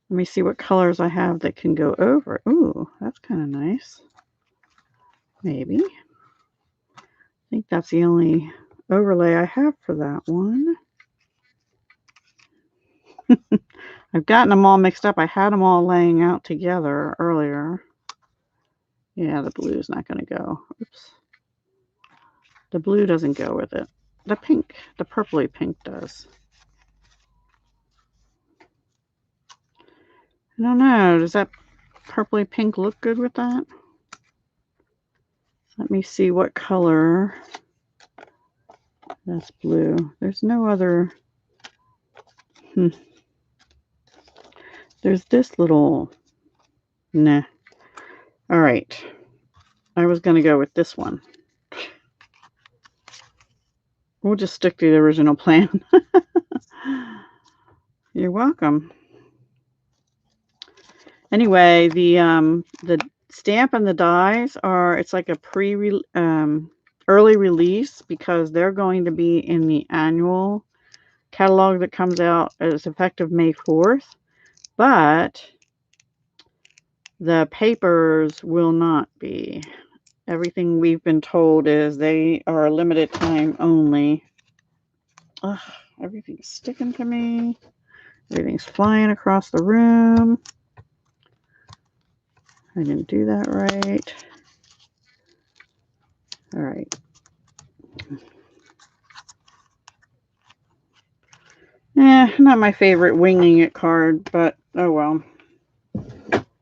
me see what colors I have that can go over. Ooh, that's kind of nice. Maybe. I think that's the only overlay I have for that one. I've gotten them all mixed up. I had them all laying out together earlier. Yeah, the blue's not going to go. Oops. The blue doesn't go with it. The pink, the purpley pink does. I don't know. Does that purpley pink look good with that? Let me see what color. That's blue. There's no other. There's this little. Nah. All right. I was going to go with this one. We'll just stick to the original plan. You're welcome. Anyway, the stamp and the dies are, it's like a early release because they're going to be in the annual catalog that comes out as effective May 4th. But the papers will not be. Everything we've been told is they are a limited time only. Ugh, everything's sticking to me. Everything's flying across the room. I didn't do that right. All right. Not my favorite winging it card, but oh well.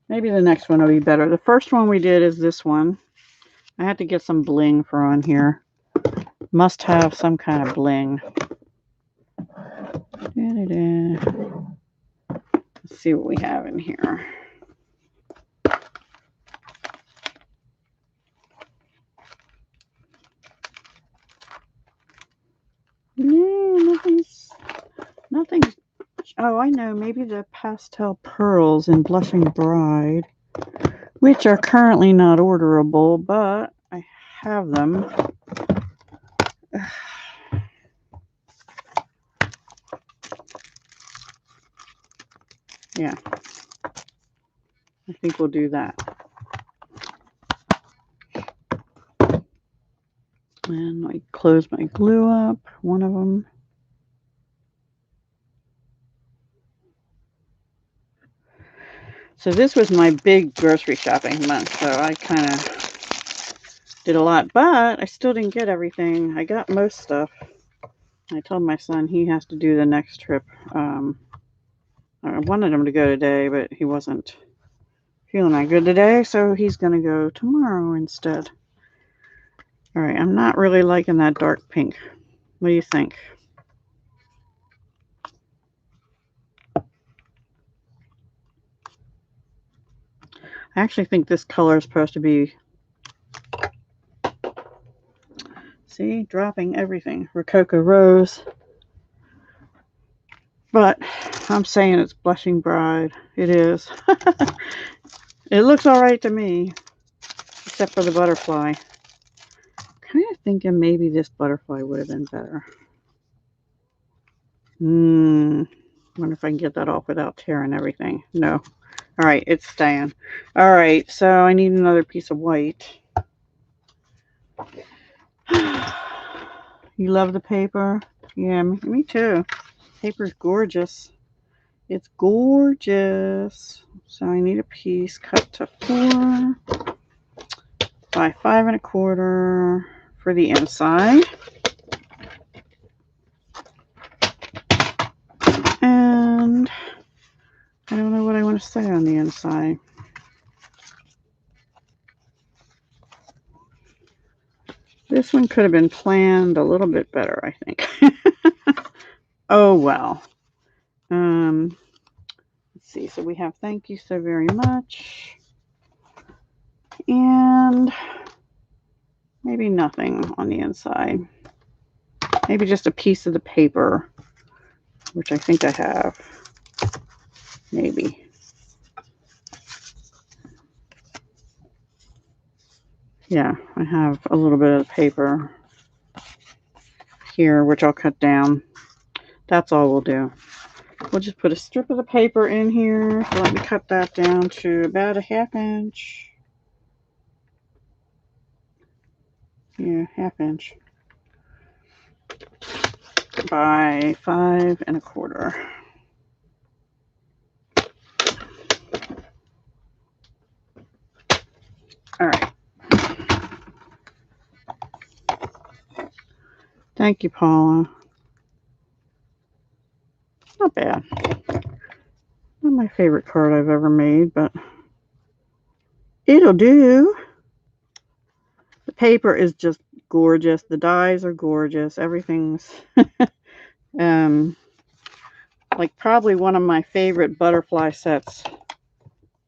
Maybe the next one will be better. The first one we did is this one. I had to get some bling for on here. Must have some kind of bling. Let's see what we have in here. No, nothing's. Oh, I know. Maybe the pastel pearls in Blushing Bride, which are currently not orderable, but I have them. Yeah, I think we'll do that. And I close my glue up, one of them. So this was my big grocery shopping month, so I kind of did a lot, but I still didn't get everything. I got most stuff. I told my son he has to do the next trip. I wanted him to go today, but he wasn't feeling that good today, so he's going to go tomorrow instead. All right, I'm not really liking that dark pink. What do you think? I actually think this color is supposed to be, see, dropping everything. Rococo Rose. But I'm saying it's Blushing Bride. It is. It looks all right to me, except for the butterfly. Kind of thinking maybe this butterfly would have been better. Wonder if I can get that off without tearing everything. No. All right, it's staying. All right, so I need another piece of white. You love the paper? Yeah, me too. Paper's gorgeous. It's gorgeous. So I need a piece cut to 4 by 5 1/4 for the inside. And I don't know what I want to say on the inside. This one could have been planned a little bit better, I think. Oh, well. Let's see. So we have thank you so very much. And maybe nothing on the inside. Maybe just a piece of the paper, which I think I have. Maybe. Yeah, I have a little bit of paper here, which I'll cut down. That's all we'll do. We'll just put a strip of the paper in here. So let me cut that down to about a 1/2 inch. Yeah, 1/2 inch by 5 1/4. All right. Thank you, Paula. Not bad. Not my favorite card I've ever made, but it'll do. The paper is just gorgeous. The dies are gorgeous. Everything's like probably one of my favorite butterfly sets.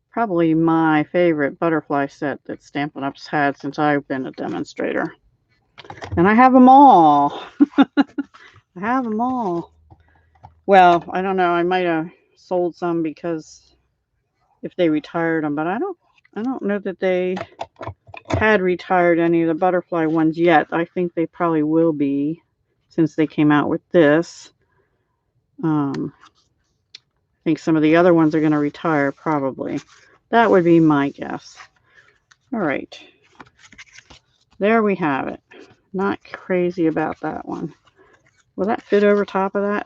Probably my favorite butterfly set that Stampin' Up's had since I've been a demonstrator. And I have them all. I have them all. Well, I don't know. I might have sold some because if they retired them, but I don't know that they had retired any of the butterfly ones yet. I think they probably will be since they came out with this. I think some of the other ones are going to retire probably. That would be my guess. All right. There we have it. Not crazy about that one. Will that fit over top of that?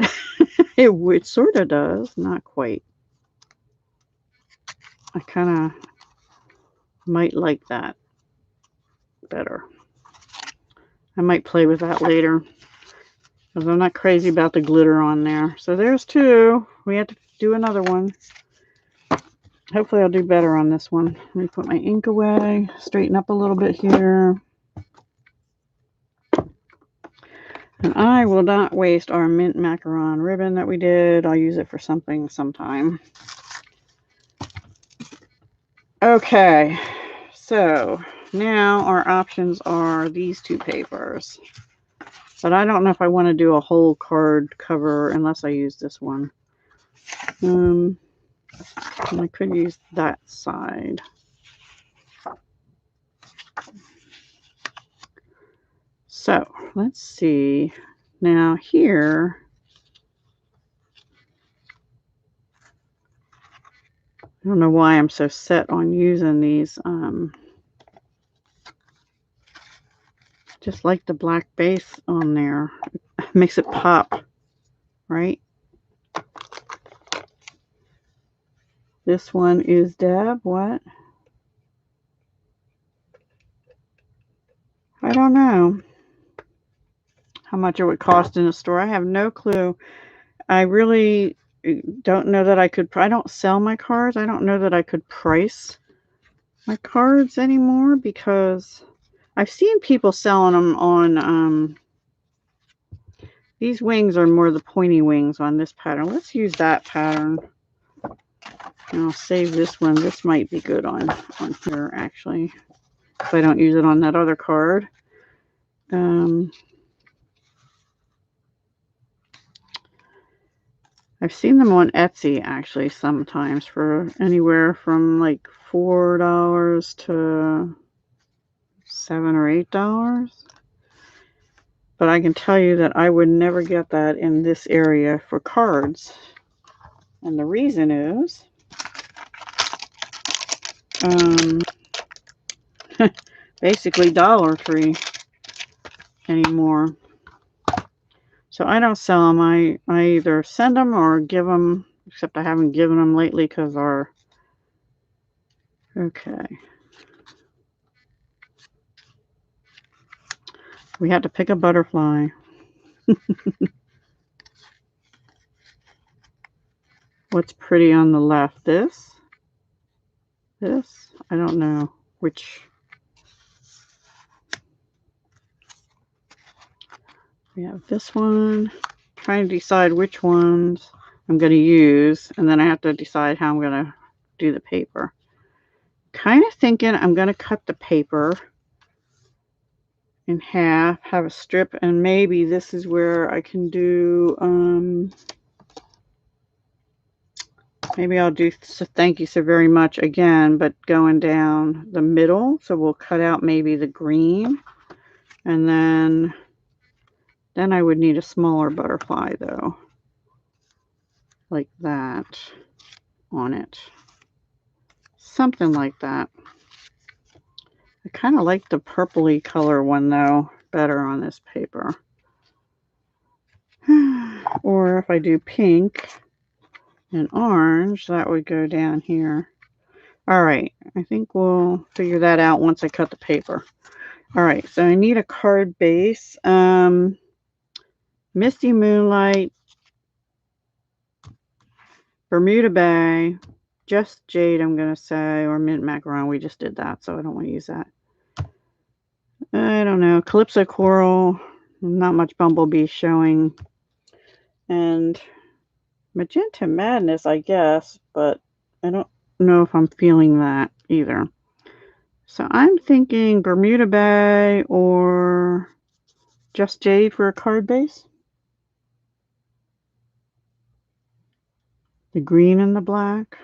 It sort of does. Not quite. I kind of might like that better. I might play with that later because I'm not crazy about the glitter on there. So there's 2. We have to do another one. Hopefully I'll do better on this one. Let me put my ink away, straighten up a little bit here. And I will not waste our mint macaron ribbon that we did. I'll use it for something sometime. Okay, so now our options are these 2 papers. But I don't know if I want to do a whole card cover unless I use this one. And I could use that side. So let's see. Now here, I don't know why I'm so set on using these. Just like the black base on there. It makes it pop, right? This one is Deb. What? I don't know how much it would cost in a store. I have no clue. I really don't know that I could. I don't sell my cards. I don't know that I could price my cards anymore because I've seen people selling them on. These wings are more the pointy wings on this pattern. Let's use that pattern. And I'll save this one. This might be good on here, actually, if I don't use it on that other card. I've seen them on Etsy, actually, sometimes for anywhere from like $4 to $7 or $8. But I can tell you that I would never get that in this area for cards. And the reason is basically Dollar Tree anymore. So I don't sell them. I either send them or give them, except I haven't given them lately because our... Okay. We had to pick a butterfly. What's pretty on the left? This? This? I don't know which. We have this one. Trying to decide which ones I'm going to use, and then I have to decide how I'm going to do the paper. Kind of thinking I'm going to cut the paper in half, have a strip, and maybe this is where I can do, maybe I'll do so thank you so very much again, but going down the middle. So we'll cut out maybe the green, and then I would need a smaller butterfly though, like that on it. Something like that. I kind of like the purpley color one though better on this paper. Or if I do pink and orange, that would go down here. All right, I think we'll figure that out once I cut the paper. All right, so I need a card base. Misty Moonlight, Bermuda Bay, Just Jade, I'm going to say, or Mint Macaron. We just did that, so I don't want to use that. I don't know. Calypso Coral, not much Bumblebee showing. And Magenta Madness, I guess, but I don't know if I'm feeling that either. So I'm thinking Bermuda Bay or Just Jade for a card base. The green and the black.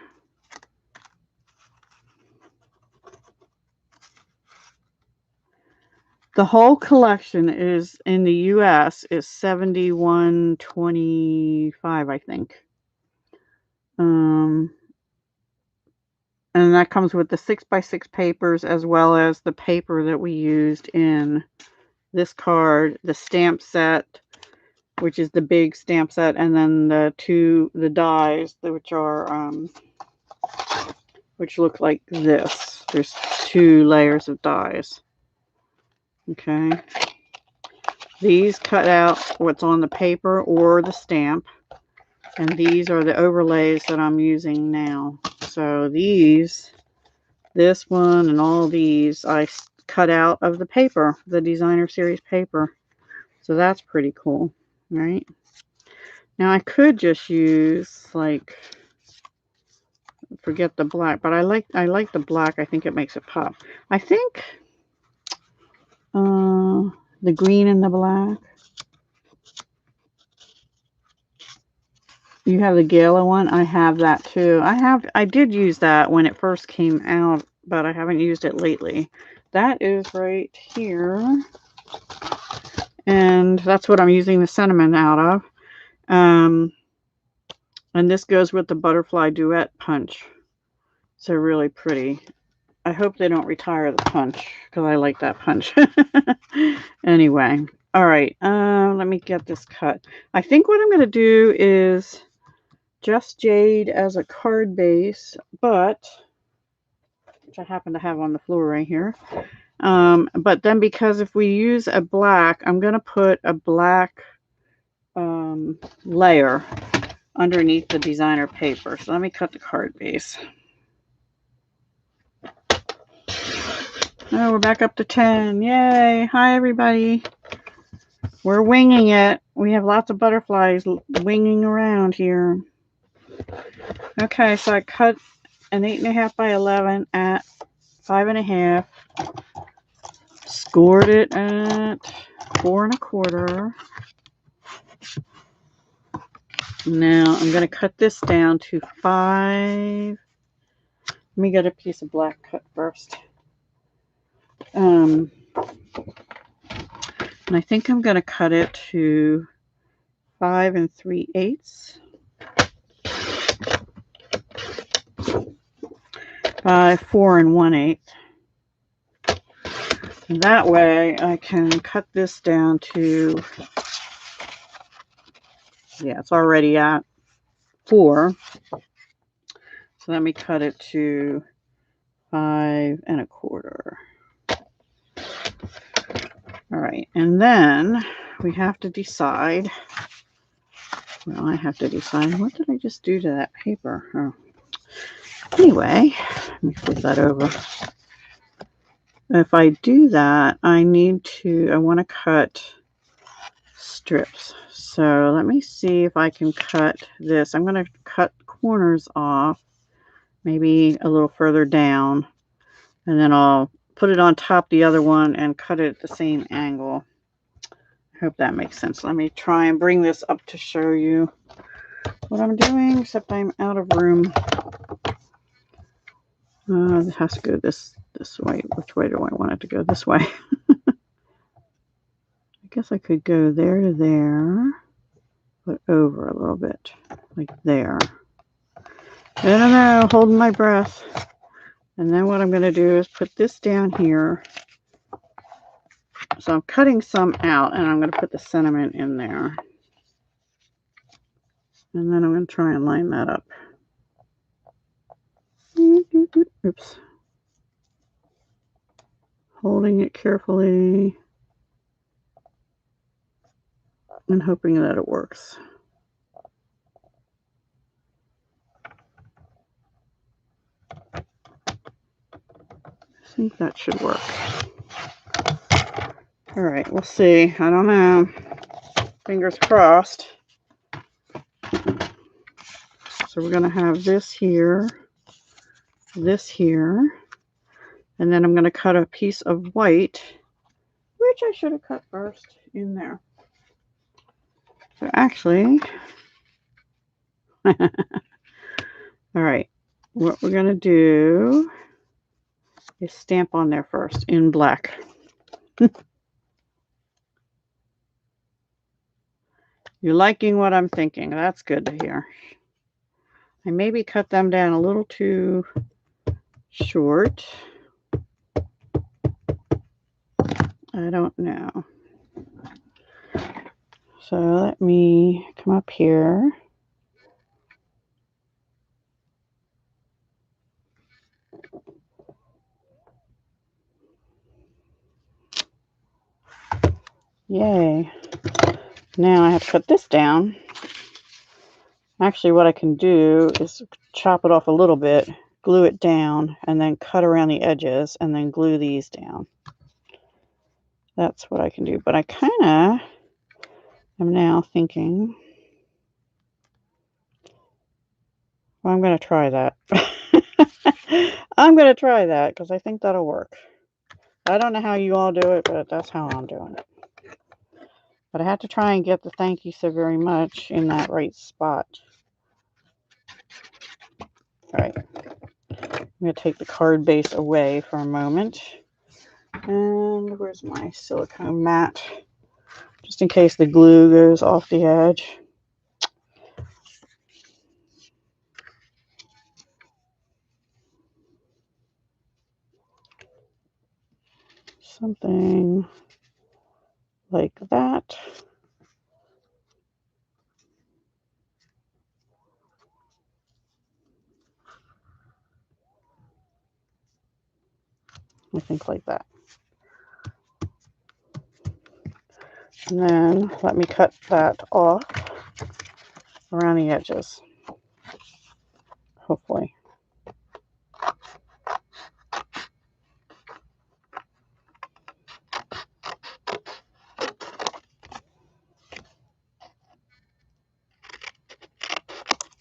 The whole collection is in the US is $71.25, I think. And that comes with the 6x6 papers as well as the paper that we used in this card, the stamp set, which is the big stamp set, and then the dies, which are which look like this. There's 2 layers of dies. Okay. These cut out what's on the paper or the stamp, and these are the overlays that I'm using now. So this one and all these I cut out of the paper, the designer series paper. So that's pretty cool, right? Now I could just use like, forget the black, but I like the black. I think it makes it pop. I think the green and the black. You have the Gala one? I have that too. I did use that when it first came out, but I haven't used it lately. That is right here. And that's what I'm using the cinnamon out of. And this goes with the Butterfly Duet Punch. So really pretty. I hope they don't retire the punch because I like that punch. Anyway, all right. Let me get this cut. I think what I'm going to do is Just Jade as a card base, but which I happen to have on the floor right here. But then because if we use a black, I'm going to put a black layer underneath the designer paper. So let me cut the card base. Oh, we're back up to 10. Yay. Hi, everybody. We're winging it. We have lots of butterflies winging around here. Okay, so I cut an 8.5 by 11 at 5.5. Scored it at 4.25. Now I'm going to cut this down to 5. Let me get a piece of black cut first. And I think I'm going to cut it to 5 3/8 by 4 1/8. And that way I can cut this down to, yeah, it's already at 4. So let me cut it to 5 1/4. All right, and then we have to decide. Well, I have to decide, what did I just do to that paper? Oh. Anyway, let me flip that over. If I do that, I want to cut strips. So let me see if I can cut this. I'm going to cut corners off, maybe a little further down, and then I'll put it on top the other one and cut it at the same angle. I hope that makes sense. Let me try and bring this up to show you what I'm doing, except I'm out of room. It has to go this way. Which way do I want it to go? This way. I guess I could go there to there, but over a little bit, like there. I don't know, holding my breath. And then what I'm going to do is put this down here. So I'm cutting some out, and I'm going to put the sentiment in there. And then I'm going to try and line that up. Oops. Holding it carefully and hoping that it works. I think that should work. All right, we'll see. I don't know. Fingers crossed. So we're going to have this here, and then I'm going to cut a piece of white, which I should have cut first, in there. So actually, all right, what we're going to do is stamp on there first in black. You're liking what I'm thinking. That's good to hear. I maybe cut them down a little too short. I don't know. So let me come up here. Yay. Now I have to cut this down. Actually, what I can do is chop it off a little bit, glue it down, and then cut around the edges, and then glue these down. That's what I can do. But I kind of am now thinking, well, I'm going to try that. I'm going to try that because I think that'll work. I don't know how you all do it, but that's how I'm doing it. But I have to try and get the thank you so very much in that right spot. All right. I'm going to take the card base away for a moment. And where's my silicone mat? Just in case the glue goes off the edge. Something like that. I think like that. And then let me cut that off around the edges, hopefully.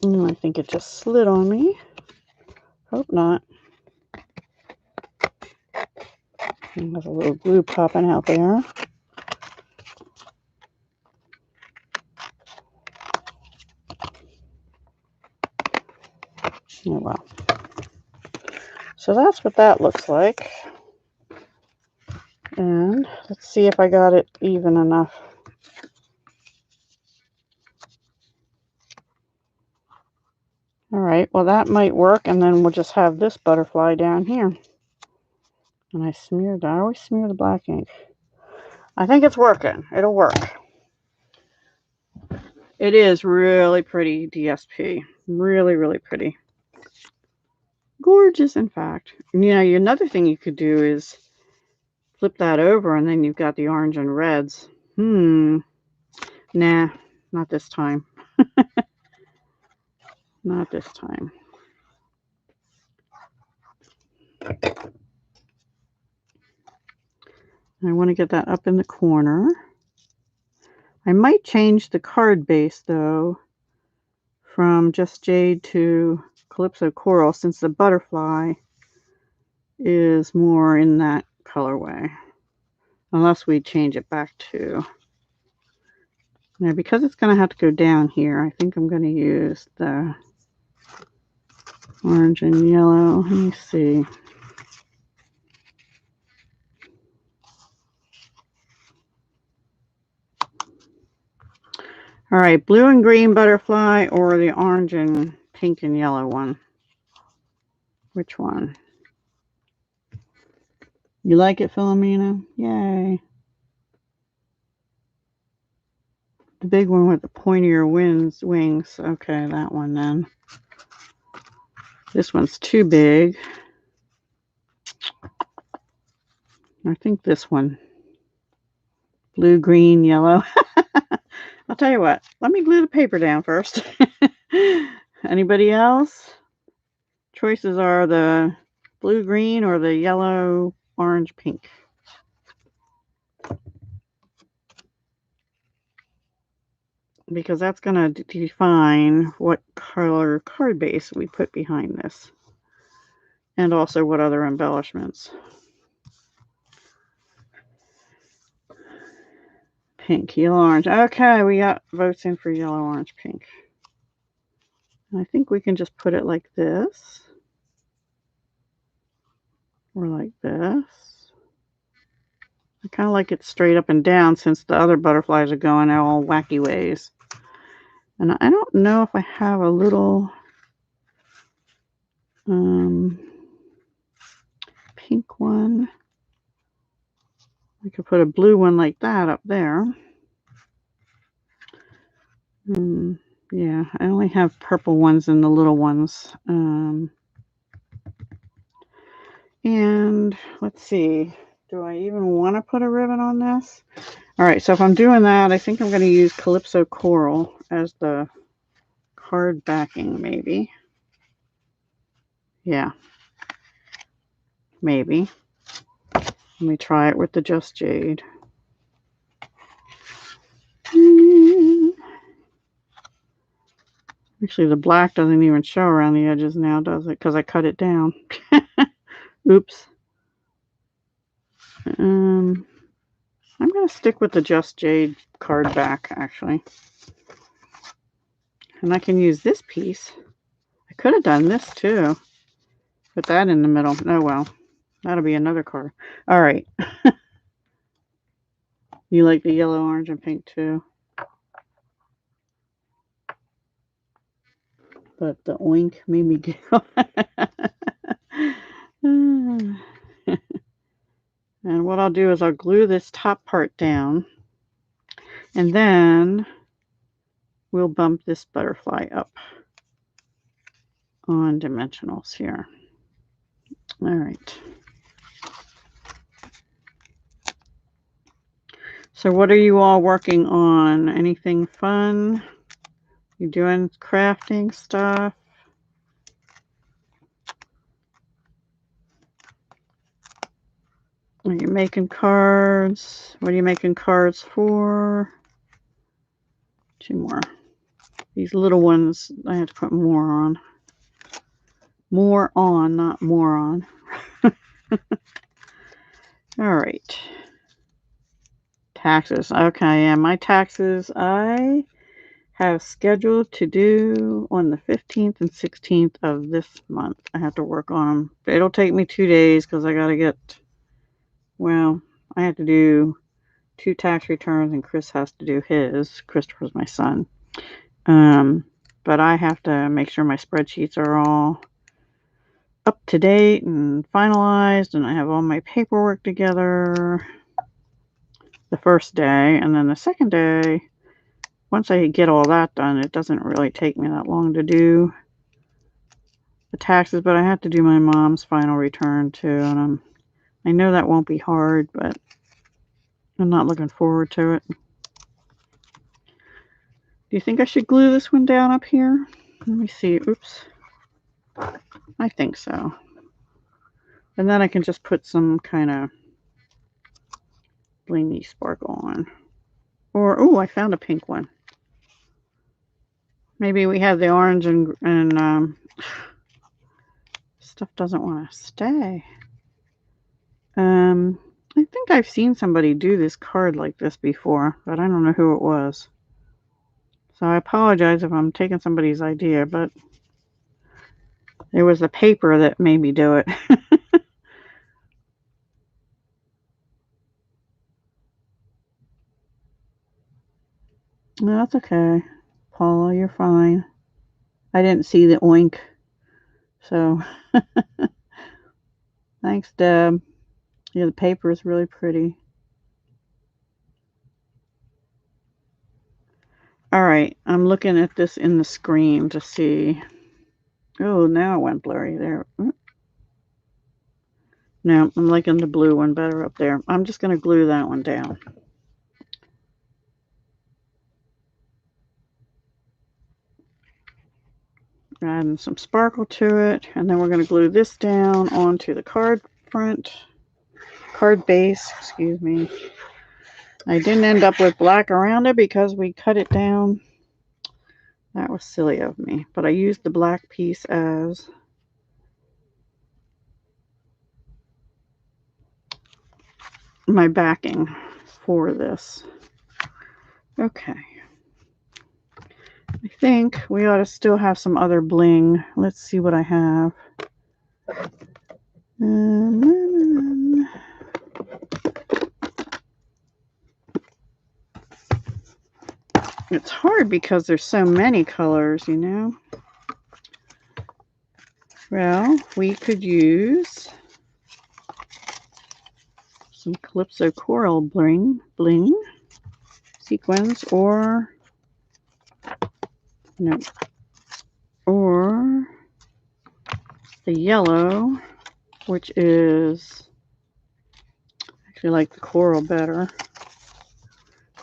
I think it just slid on me. Hope not. There's a little glue popping out there. Oh well. So that's what that looks like. And let's see if I got it even enough. All right, well that might work, and then we'll just have this butterfly down here. And I always smear the black ink. I think it's working. It'll work. It is really pretty DSP. Really, really pretty. Gorgeous, in fact. You know, another thing you could do is flip that over, and then you've got the orange and reds. Nah, not this time. Not this time. I want to get that up in the corner. I might change the card base, though, from Just Jade to Calypso Coral, since the butterfly is more in that colorway. Unless we change it back to... Now, because it's going to have to go down here, I think I'm going to use the orange and yellow. Let me see. All right, blue and green butterfly or the orange and pink and yellow one? Which one? You like it, Philomena? Yay. The big one with the pointier wings. Okay, that one then. This one's too big. I think this one. Blue, green, yellow. I'll tell you what. Let me glue the paper down first. Anybody else? Choices are the blue, green, or the yellow, orange, pink. Because that's going to define what color card base we put behind this. And also what other embellishments. Pink, yellow, orange. Okay, we got votes in for yellow, orange, pink. And I think we can just put it like this. Or like this. I kind of like it straight up and down since the other butterflies are going all wacky ways. And I don't know if I have a little pink one. I could put a blue one like that up there. Yeah, I only have purple ones and the little ones. And let's see. Do I even want to put a ribbon on this? All right, so if I'm doing that, I think I'm going to use Calypso Coral as the card backing, maybe. Yeah. Maybe. Let me try it with the Just Jade. Actually, the black doesn't even show around the edges now, does it? Because I cut it down. Oops. I'm going to stick with the Just Jade card back, actually. And I can use this piece. I could have done this, too. Put that in the middle. Oh, well. That'll be another card. All right. You like the yellow, orange, and pink, too. But the oink made me giggle. And what I'll do is I'll glue this top part down. And then we'll bump this butterfly up on dimensionals here. All right. So what are you all working on? Anything fun? You doing crafting stuff? Are you making cards? What are you making cards for? 2 more. These little ones, I have to put more on. More on, not more on. All right. Taxes. Okay, yeah, my taxes I have scheduled to do on the 15th and 16th of this month. I have to work on them. It'll take me 2 days because I got to get, well, I have to do 2 tax returns and Chris has to do his. Christopher's my son. But I have to make sure my spreadsheets are all up to date and finalized, and I have all my paperwork together the first day, and then the second day, once I get all that done, it doesn't really take me that long to do the taxes, but I have to do my mom's final return too, and I know that won't be hard, but I'm not looking forward to it. Do you think I should glue this one down up here? Let me see. Oops. I think so. And then I can just put some kind of blingy sparkle on. Or, oh, I found a pink one. Maybe we have the orange and stuff doesn't want to stay. I think I've seen somebody do this card like this before, but I don't know who it was. So I apologize if I'm taking somebody's idea, but it was the paper that made me do it. No, that's okay. Paula, you're fine. I didn't see the oink. So, thanks, Deb. Yeah, the paper is really pretty. All right, I'm looking at this in the screen to see. Oh, now it went blurry there. No, I'm liking the blue one better up there. I'm just going to glue that one down. Adding some sparkle to it, and then we're going to glue this down onto the card base, excuse me. I didn't end up with black around it because we cut it down. That was silly of me, but I used the black piece as my backing for this. Okay. I think we ought to still have some other bling. Let's see what I have. It's hard because there's so many colors, you know. Well, we could use some Calypso Coral bling sequins, or no, or the yellow, which is actually like the coral better.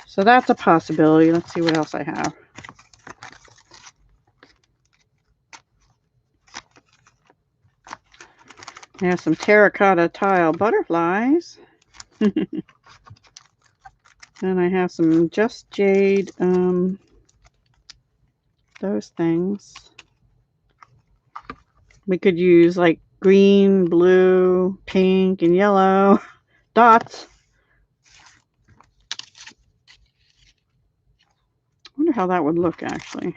So that's a possibility. Let's see what else I have. I have some terracotta tile butterflies. And I have some Just Jade, those things. We could use like green, blue, pink, and yellow dots. I wonder how that would look actually.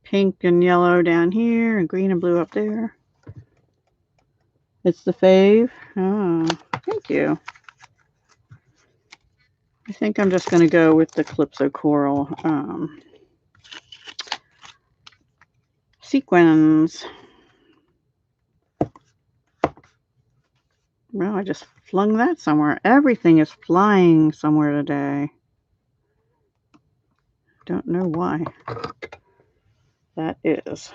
Pink and yellow down here, and green and blue up there. It's the fave. Oh, thank you. I think I'm just going to go with the Calypso Coral sequins. Well, I just flung that somewhere. Everything is flying somewhere today. Don't know why that is.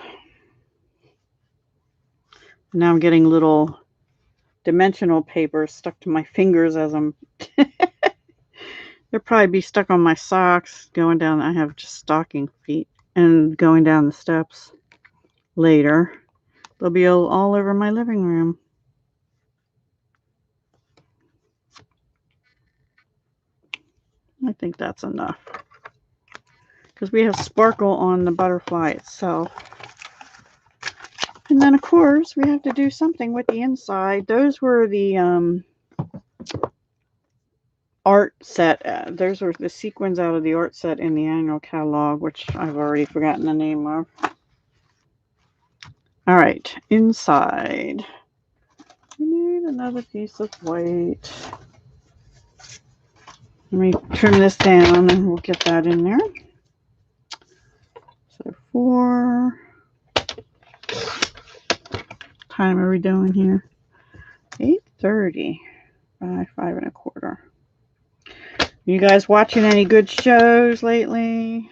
Now I'm getting little dimensional paper stuck to my fingers as I'm They'll probably be stuck on my socks going down. I have just stocking feet, and going down the steps later. They'll be all over my living room. I think that's enough. Because we have sparkle on the butterfly itself. And then, of course, we have to do something with the inside. Those were the art set. Those were the sequins out of the art set in the annual catalog, which I've already forgotten the name of. All right, inside. We need another piece of white. Let me trim this down and we'll get that in there. So 4. Time are we doing here? 8:30 by 5 1/4. You guys watching any good shows lately?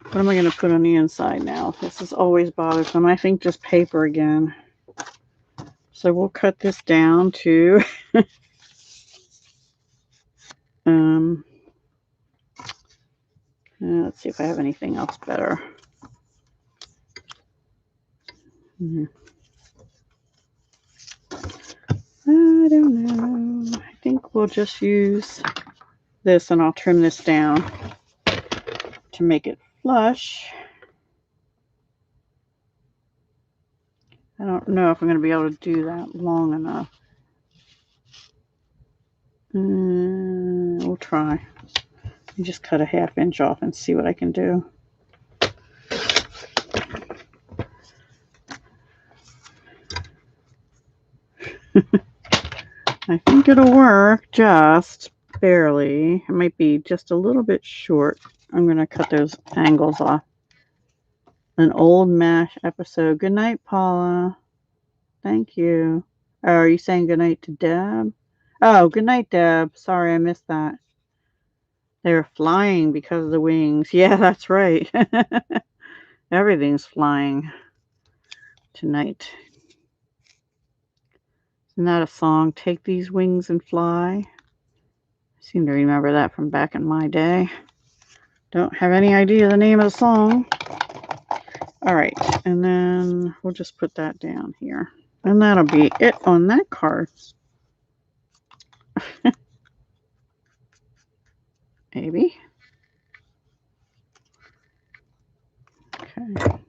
What am I going to put on the inside now? This is always bothersome. I think just paper again. So we'll cut this down to let's see if I have anything else better. I don't know. I think we'll just use this, and I'll trim this down to make it flush. I don't know if I'm going to be able to do that long enough. We'll try. You just cut a 1/2 inch off and see what I can do. I think it'll work just barely. It might be just a little bit short. I'm going to cut those angles off. An old MASH episode. Good night, Paula. Thank you. Oh, are you saying good night to Deb? Oh, good night, Deb. Sorry, I missed that. They were flying because of the wings. Yeah, that's right. Everything's flying tonight. Isn't that a song? Take these wings and fly. I seem to remember that from back in my day. Don't have any idea the name of the song. All right, and then we'll just put that down here. And that'll be it on that card. Maybe. Okay.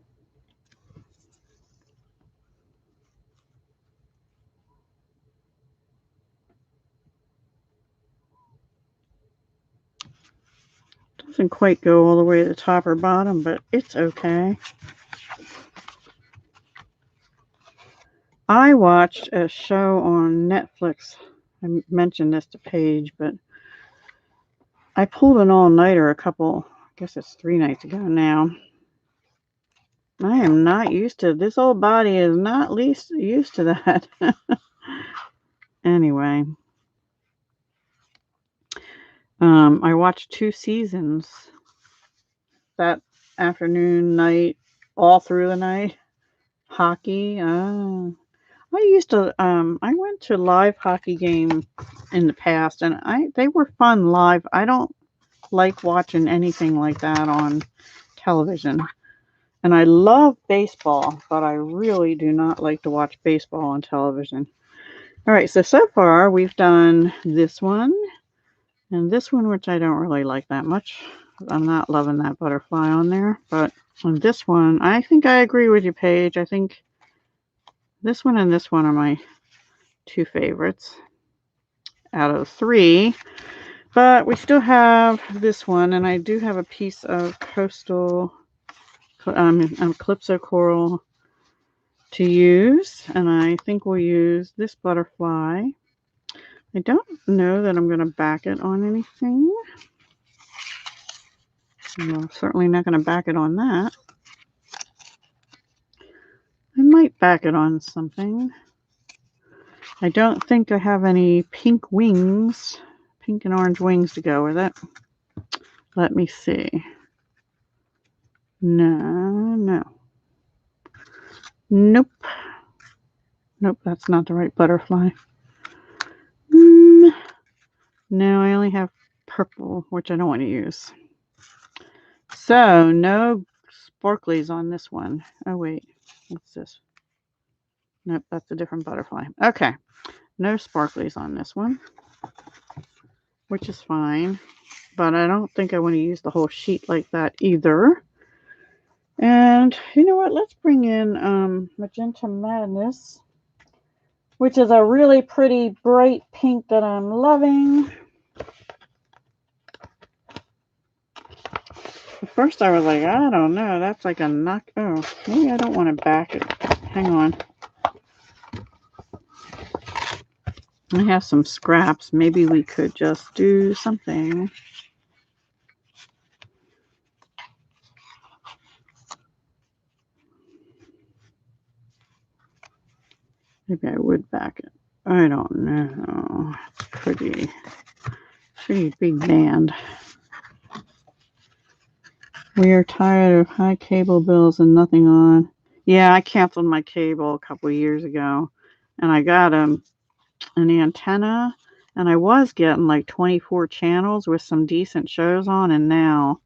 Doesn't quite go all the way to the top or bottom, but it's okay. I watched a show on Netflix. I mentioned this to Paige, but I pulled an all-nighter I guess it's 3 nights ago now. I am not used to, this old body is not least used to that. Anyway. I watched 2 seasons that afternoon, night, all through the night. Hockey. I used to, I went to live hockey game in the past, and they were fun live. I don't like watching anything like that on television. And I love baseball, but I really do not like to watch baseball on television. All right, so far we've done this one and this one, which I don't really like that much. I'm not loving that butterfly on there, but on this one, I think I agree with you, Paige. I think this one and this one are my 2 favorites out of 3. But we still have this one, and I do have a piece of Calypso coral to use, and I think we'll use this butterfly. I don't know that I'm going to back it on anything. I'm certainly not going to back it on that. I might back it on something. I don't think I have any pink wings, pink and orange wings to go with it. Let me see. No. Nope. Nope, that's not the right butterfly. No, I only have purple, which I don't want to use. So, no sparklies on this one. Oh, wait. What's this? Nope, that's a different butterfly. Okay. No sparklies on this one, which is fine. But I don't think I want to use the whole sheet like that either. And you know what? Let's bring in Magenta Madness, which is a really pretty bright pink that I'm loving. At first I was like, I don't know. That's like a knock. Oh, maybe I don't want to back it. Hang on. I have some scraps. Maybe we could just do something. Maybe I would back it. I don't know. It's pretty big band. We are tired of high cable bills and nothing on. Yeah, I canceled my cable a couple of years ago, and I got an antenna, and I was getting like 24 channels with some decent shows on, and now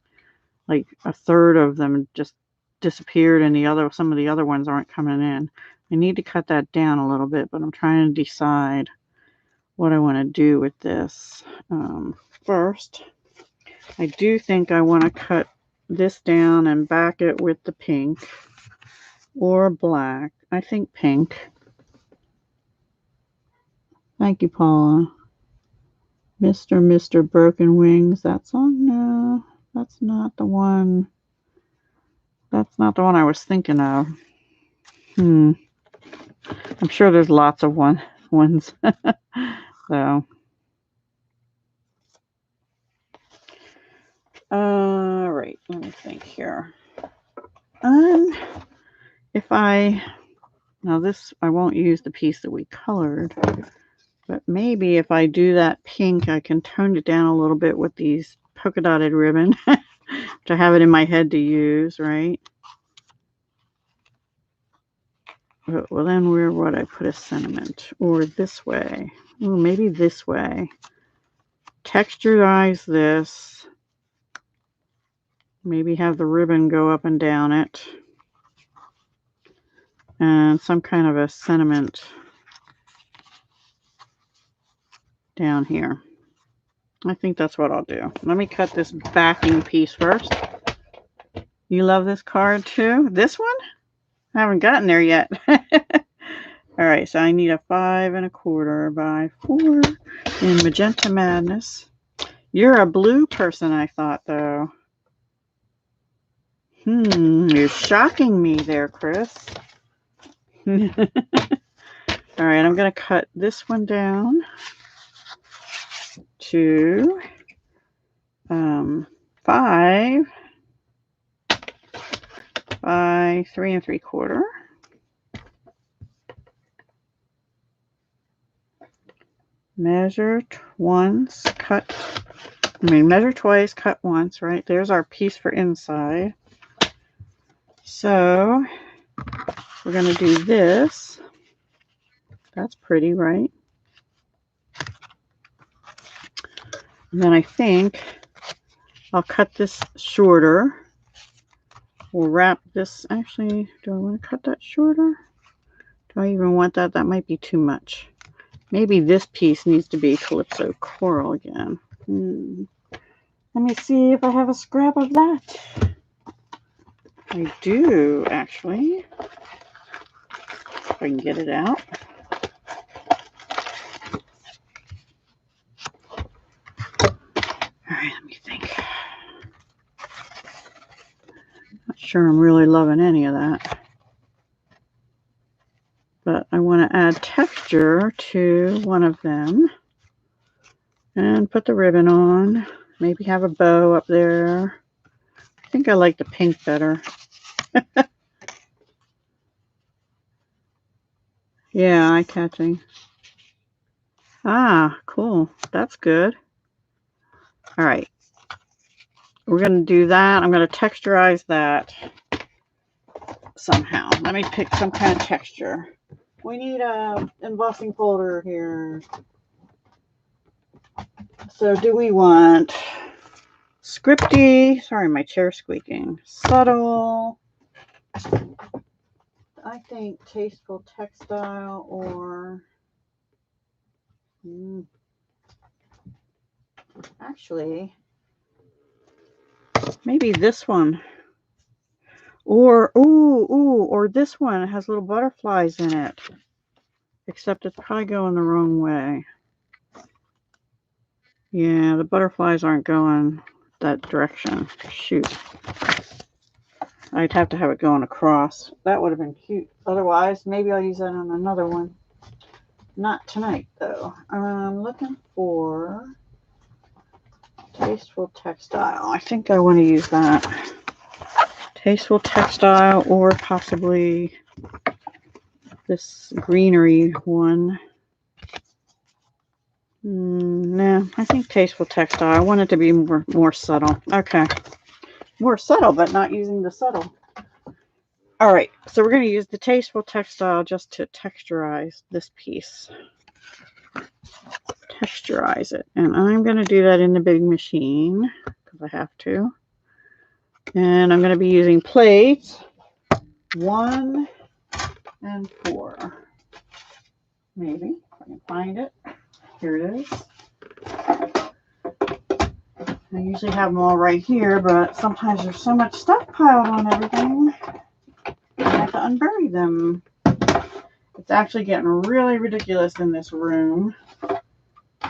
like a third of them just disappeared, and some of the other ones aren't coming in. I need to cut that down a little bit, but I'm trying to decide what I want to do with this. First, I do think I want to cut this down and back it with the pink or black. I think pink. Thank you, Paula. Mr. Broken Wings. That song? No, that's not the one. That's not the one I was thinking of. I'm sure there's lots of ones. So. All right, let me think here. Now this, I won't use the piece that we colored, but maybe if I do that pink, I can tone it down a little bit with these polka dotted ribbon to have it in my head to use, right? Well, then where would I put a sentiment? Or this way? Or maybe this way. Texturize this. Maybe have the ribbon go up and down it. And some kind of a sentiment down here. I think that's what I'll do. Let me cut this backing piece first. You love this card too? This one? I haven't gotten there yet. All right, so I need a 5 1/4 by 4 in Magenta Madness. You're a blue person, I thought, though. You're shocking me there, Chris. All right, I'm going to cut this one down to 5 by 3 3/4. Measure once, measure twice, cut once, right? There's our piece for inside. So we're going to do this. That's pretty, right? And then I think I'll cut this shorter. We'll wrap this. Actually, do I want to cut that shorter? Do I even want that? That might be too much. Maybe this piece needs to be Calypso Coral again. Let me see if I have a scrap of that. I do, actually. If I can get it out. All right, let me think. Not sure I'm really loving any of that. But I want to add texture to one of them. And put the ribbon on. Maybe have a bow up there. I think I like the pink better. Yeah, eye-catching. Ah, cool. That's good. All right. We're going to do that. I'm going to texturize that. out somehow. Let me pick some kind of texture. We need a embossing folder here. So do we want scripty? Sorry, my chair's squeaking. Subtle. I think tasteful textile or actually maybe this one. Or or this one. It has little butterflies in it. Except it's probably going the wrong way. Yeah, the butterflies aren't going that direction. Shoot. I'd have to have it going across. That would have been cute. Otherwise, maybe I'll use that on another one. Not tonight, though. I'm looking for tasteful textile. I think I want to use that. Tasteful textile or possibly this greenery one. No, I think tasteful textile. I want it to be more subtle. Okay. More subtle, but not using the subtle. All right, so we're going to use the tasteful textile just to texturize this piece. Texturize it. And I'm going to do that in the big machine because I have to. And I'm going to be using plates 1 and 4. Maybe, if I can find it. Here it is. I usually have them all right here, but sometimes there's so much stuff piled on everything. I have to unbury them. It's actually getting really ridiculous in this room.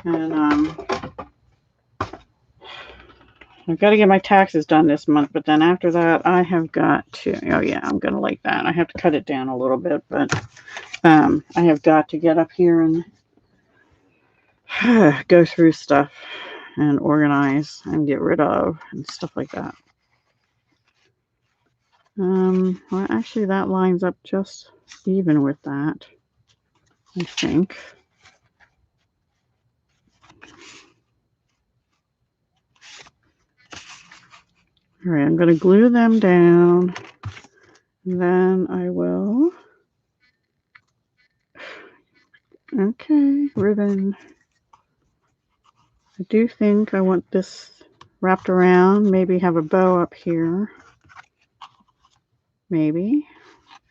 And I've got to get my taxes done this month, but then after that I have got to, oh yeah, I'm going to like that. I have to cut it down a little bit, but I have got to get up here and go through stuff and organize and get rid of and stuff like that. Well, actually that lines up just even with that, I think. All right, I'm going to glue them down, and then I will, okay, ribbon. I do think I want this wrapped around, maybe have a bow up here, maybe,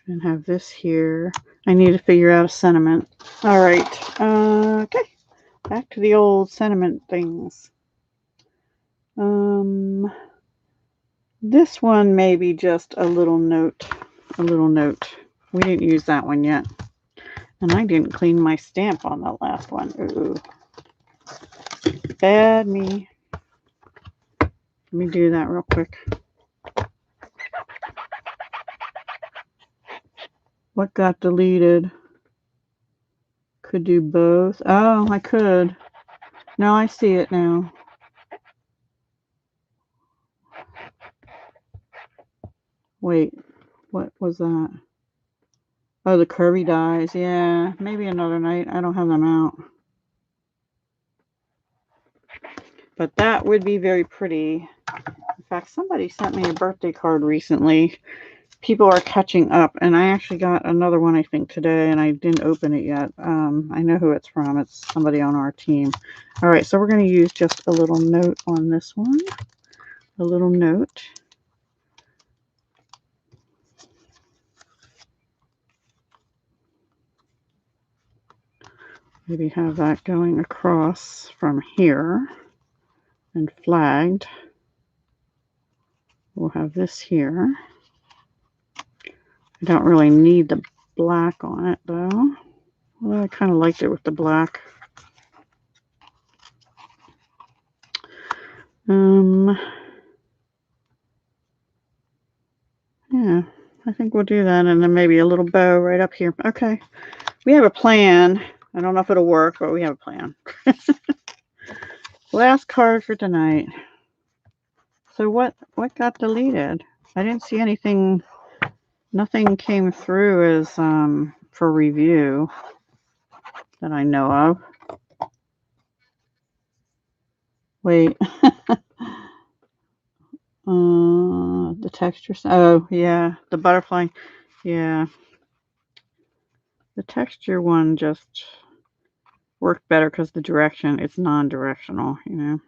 and have this here. I need to figure out a sentiment. All right, okay, back to the old sentiment things. This one may be just a little note, We didn't use that one yet. And I didn't clean my stamp on the last one. Ooh. Bad me. Let me do that real quick. What got deleted? Could do both. Oh, I could. No, I see it now. Wait, what was that? Oh, the curvy dies. Yeah, maybe another night. I don't have them out. But that would be very pretty. In fact, somebody sent me a birthday card recently. People are catching up, and I actually got another one, I think, today, and I didn't open it yet. I know who it's from. It's somebody on our team. All right, so we're going to use just a little note on this one. A little note. Maybe have that going across from here and flagged. We'll have this here. I don't really need the black on it, though. Well, I kind of liked it with the black. Yeah, I think we'll do that, and then maybe a little bow right up here. Okay, we have a plan. I don't know if it'll work, but we have a plan. Last card for tonight. So what got deleted? I didn't see anything. Nothing came through as for review that I know of. Wait. The texture. Oh yeah, the butterfly. Yeah. The texture one just worked better because the direction, it's non-directional, you know.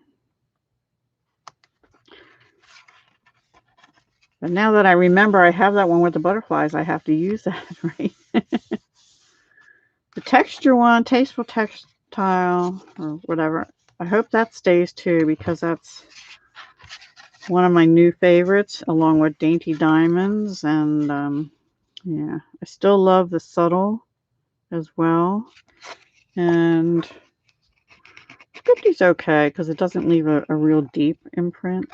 But now that I remember I have that one with the butterflies, I have to use that, right? The texture one, Tasteful Textile, or whatever. I hope that stays too, because that's one of my new favorites, along with Dainty Diamonds. And yeah, I still love the Subtle as well. And 50's okay, because it doesn't leave a real deep imprint.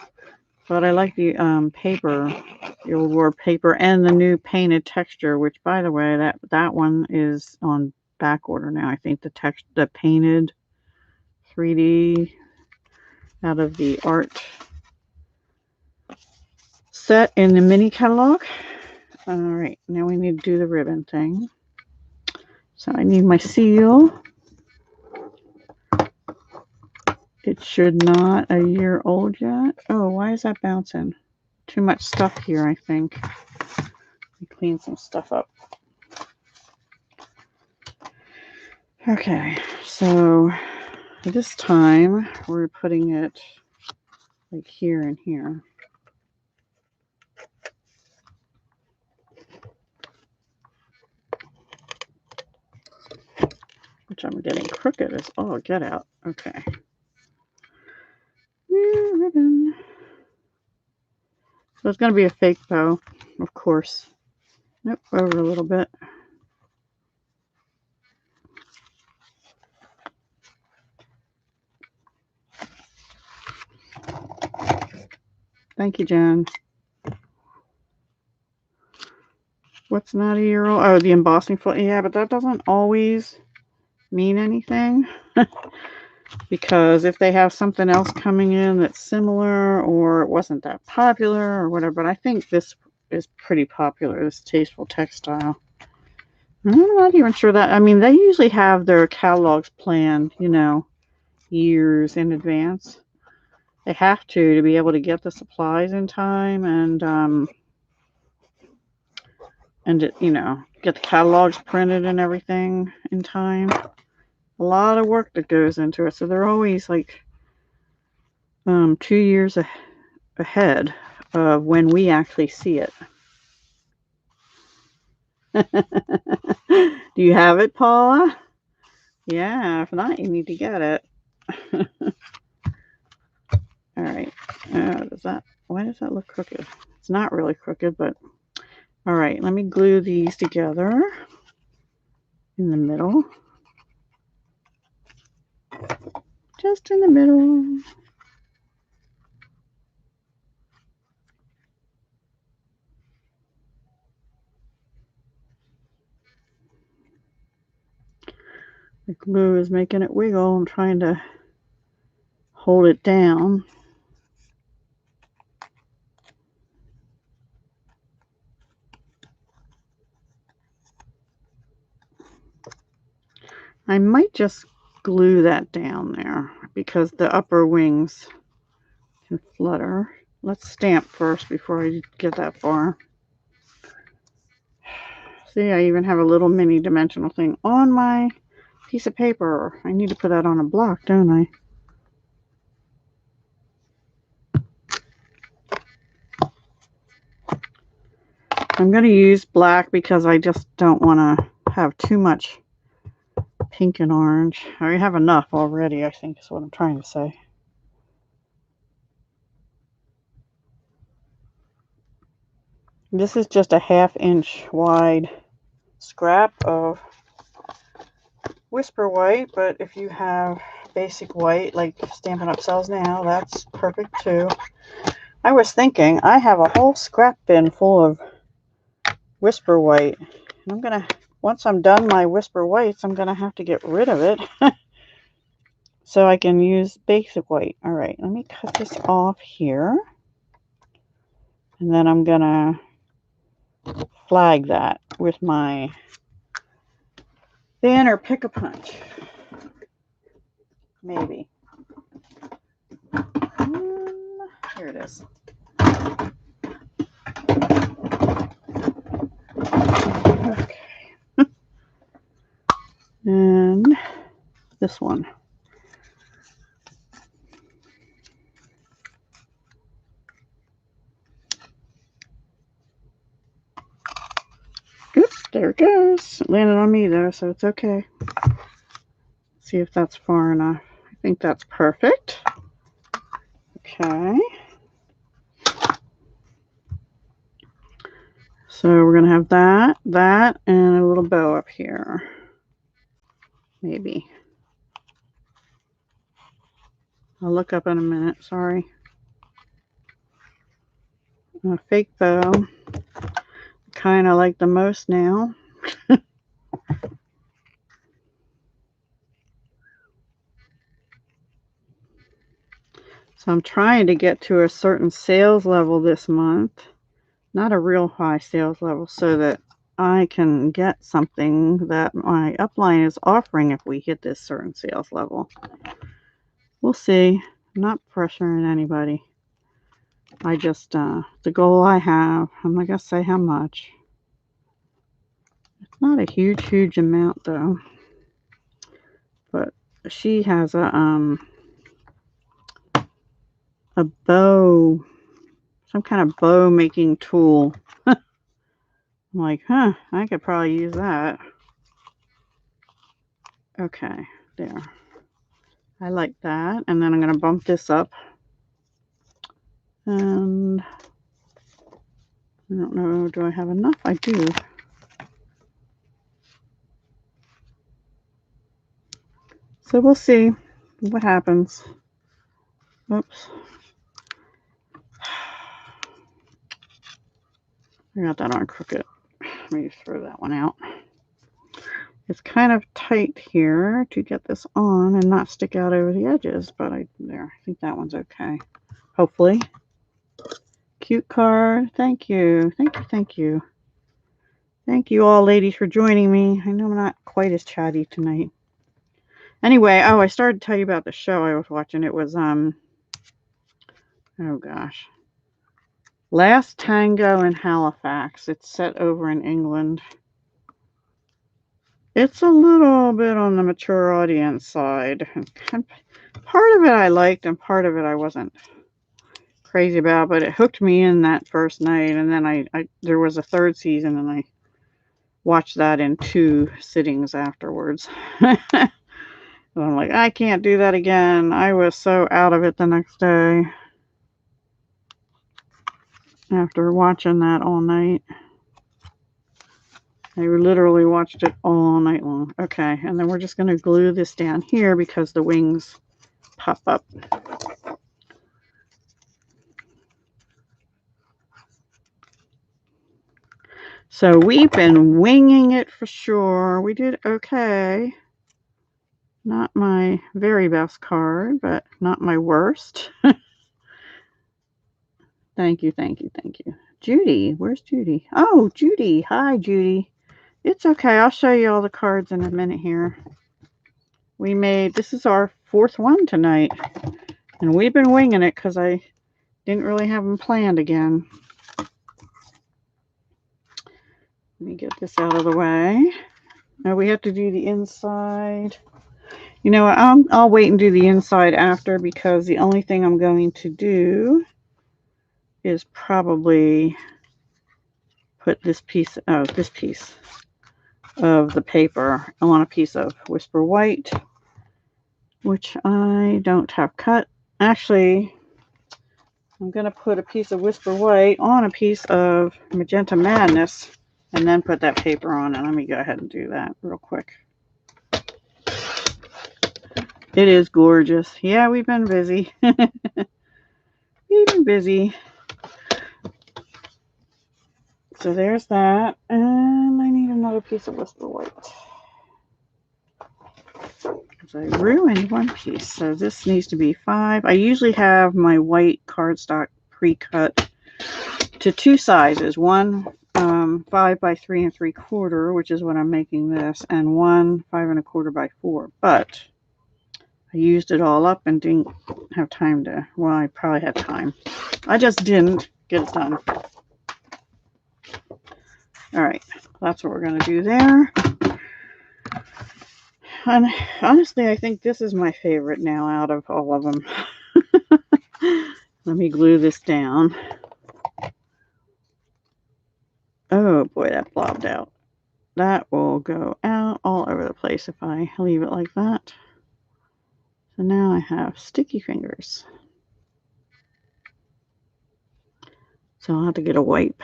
But I like the paper, the old world paper, and the new painted texture, which, by the way, that one is on back order now. I think the painted 3D out of the art set in the mini catalog. All right, now we need to do the ribbon thing. So I need my seal. It should not a year old yet. Oh, why is that bouncing? Too much stuff here, I think. Let me clean some stuff up. Okay, so this time we're putting it like here and here. Which I'm getting crooked as all get out. Okay. New ribbon. So it's going to be a fake bow, of course. Nope, over a little bit. Thank you, Jen. What's not a year old? Oh, the embossing foot. Yeah, but that doesn't always mean anything. Because if they have something else coming in that's similar, or it wasn't that popular or whatever, but I think this is pretty popular, this Tasteful Textile. I'm not even sure that, I mean, they usually have their catalogs planned, you know, years in advance. They have to be able to get the supplies in time and you know, get the catalogs printed and everything in time. A lot of work that goes into it. So they're always like 2 years ahead of when we actually see it. Do you have it, Paula? Yeah, if not, you need to get it. All right. Why does that look crooked? It's not really crooked, but all right. Let me glue these together in the middle. Just in the middle. The glue is making it wiggle. I'm trying to hold it down. I might just glue that down there because the upper wings can flutter. Let's stamp first before I get that far. See, I even have a little mini dimensional thing on my piece of paper. I need to put that on a block, don't I? I'm going to use black because I just don't want to have too much pink and orange. I have enough already, I think is what I'm trying to say. This is just a 1/2 inch wide scrap of Whisper White, but if you have basic white like Stampin' Up sells now, that's perfect too. I was thinking I have a whole scrap bin full of Whisper White. I'm gonna, once I'm done my Whisper Whites, I'm gonna have to get rid of it so I can use basic white. All right, let me cut this off here, and then I'm gonna flag that with my thinner pick-a-punch. Maybe. Here it is. This one. Oops, there it goes. It landed on me though, so it's okay. See if that's far enough. I think that's perfect. Okay. So we're going to have that, and a little bow up here. Maybe. I'll look up in a minute, sorry. A fake bow. Kind of like the most now. So I'm trying to get to a certain sales level this month. Not a real high sales level, so that I can get something that my upline is offering if we hit this certain sales level. We'll see. I'm not pressuring anybody. I just, the goal I have, I'm not going to say how much. It's not a huge amount though. But she has a bow, some kind of bow making tool. I'm like, huh, I could probably use that. Okay, there. I like that. And then I'm going to bump this up. And I don't know, do I have enough? I do. So we'll see what happens. Oops. I got that on crooked. Let me throw that one out. It's kind of tight here to get this on and not stick out over the edges, but I think that one's okay. Hopefully. Cute card. Thank you. Thank you. Thank you all ladies for joining me. I know I'm not quite as chatty tonight. Anyway, oh, I started to tell you about the show I was watching. It was, oh gosh. Last Tango in Halifax. It's set over in England. It's a little bit on the mature audience side. Part of it I liked and part of it I wasn't crazy about, but it hooked me in that first night, and then there was a third season and I watched that in 2 sittings afterwards. I'm like, I can't do that again. I was so out of it the next day after watching that all night. I literally watched it all night long. Okay, and then we're just going to glue this down here because the wings pop up. So we've been winging it for sure. We did okay. Not my very best card, but not my worst. Thank you. Judy, where's Judy? Oh, Judy. Hi, Judy. It's okay. I'll show you all the cards in a minute here. This is our 4th one tonight. And we've been winging it because I didn't really have them planned again. Let me get this out of the way. Now we have to do the inside. You know what? I'll wait and do the inside after, because the only thing I'm going to do is probably put this piece of the paper on a piece of Whisper White, which I don't have cut. Actually, I'm going to put a piece of Whisper White on a piece of Magenta Madness and then put that paper on. And let me go ahead and do that real quick. It is gorgeous. Yeah, we've been busy. We've been busy. So there's that. And I need another piece of Whisper White. Because I ruined one piece. So this needs to be 5. I usually have my white cardstock pre-cut to 2 sizes. One 5 by 3 3/4, which is what I'm making this, and one 5 1/4 by 4. But I used it all up and didn't have time to, well, I probably had time. I just didn't get it done. All right, that's what we're going to do there. And honestly, I think this is my favorite now out of all of them. Let me glue this down. Oh boy, that blobbed out. That will go out all over the place if I leave it like that. So now I have sticky fingers. So I'll have to get a wipe.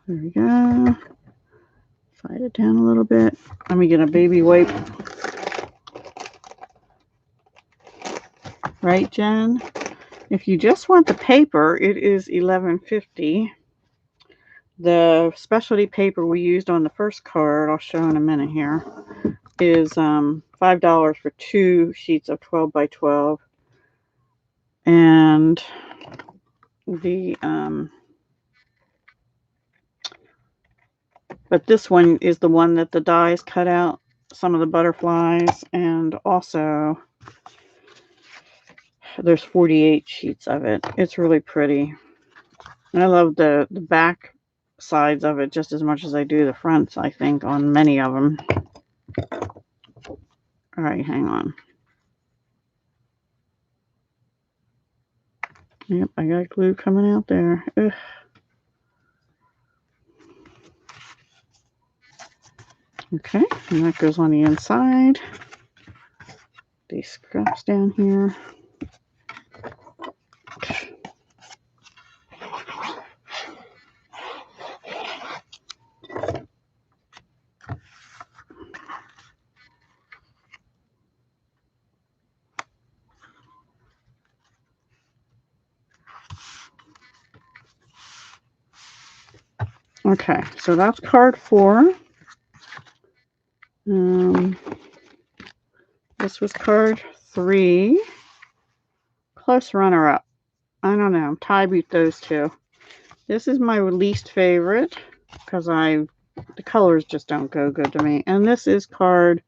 There we go. Slide it down a little bit. Let me get a baby wipe. Right, Jen? If you just want the paper, it is $11.50. The specialty paper we used on the first card, I'll show in a minute here, is $5 for 2 sheets of 12 by 12. And the but this one is the one that the dies cut out some of the butterflies, and also there's 48 sheets of it. It's really pretty. And I love the back sides of it just as much as I do the fronts, I think, on many of them. All right, hang on. Yep, I got glue coming out there. Ugh. Okay, and that goes on the inside. These scraps down here. Okay, so that's card 4. This was card 3. Close runner-up. I don't know. Tie beat those two. This is my least favorite because the colors just don't go good to me. And this is card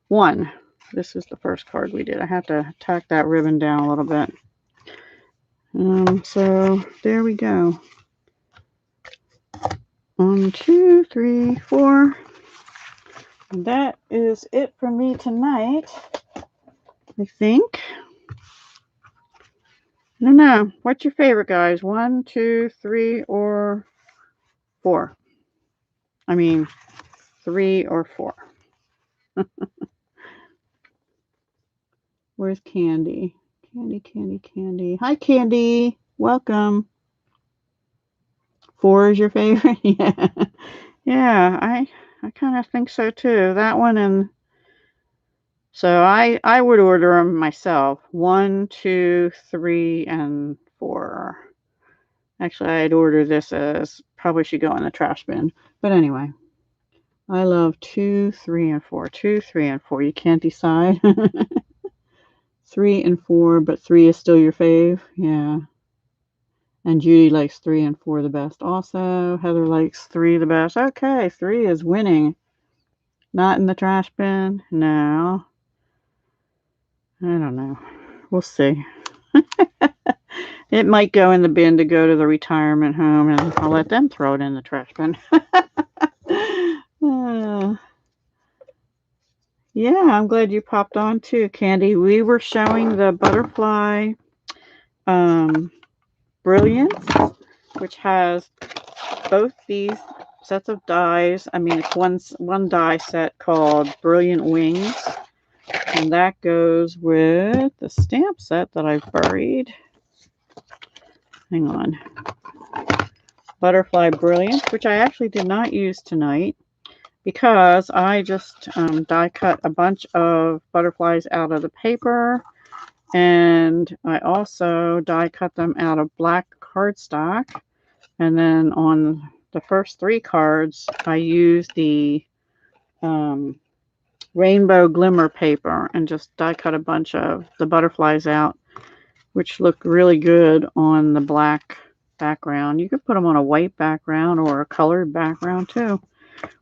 1. This is the first card we did. I have to tack that ribbon down a little bit. So there we go. 1, 2, 3, 4. And that is it for me tonight, I think. I don't know. What's your favorite, guys? 1, 2, 3, or 4? I mean, 3 or 4. Where's Candy? Candy. Hi, Candy. Welcome. 4 is your favorite? Yeah. Yeah, I kind of think so too. That one, and so I would order them myself. 1, 2, 3, and 4. Actually, I'd order this as probably should go in the trash bin. But anyway, I love 2, 3, and 4. 2, 3, and 4. You can't decide. 3 and 4, but 3 is still your fave. Yeah. And Judy likes 3 and 4 the best. Also, Heather likes 3 the best. Okay, 3 is winning. Not in the trash bin? No. I don't know. We'll see. It might go in the bin to go to the retirement home, and I'll let them throw it in the trash bin. Yeah, I'm glad you popped on too, Candy. We were showing the Butterfly Brilliance, which has both these sets of dies. I mean, it's one die set called Brilliant Wings, and that goes with the stamp set that I've buried. Hang on. Butterfly Brilliance, which I actually did not use tonight because I just die cut a bunch of butterflies out of the paper, and I also die cut them out of black cardstock. And then on the first 3 cards, I used the rainbow glimmer paper and just die cut a bunch of the butterflies out, which look really good on the black background. You could put them on a white background or a colored background too.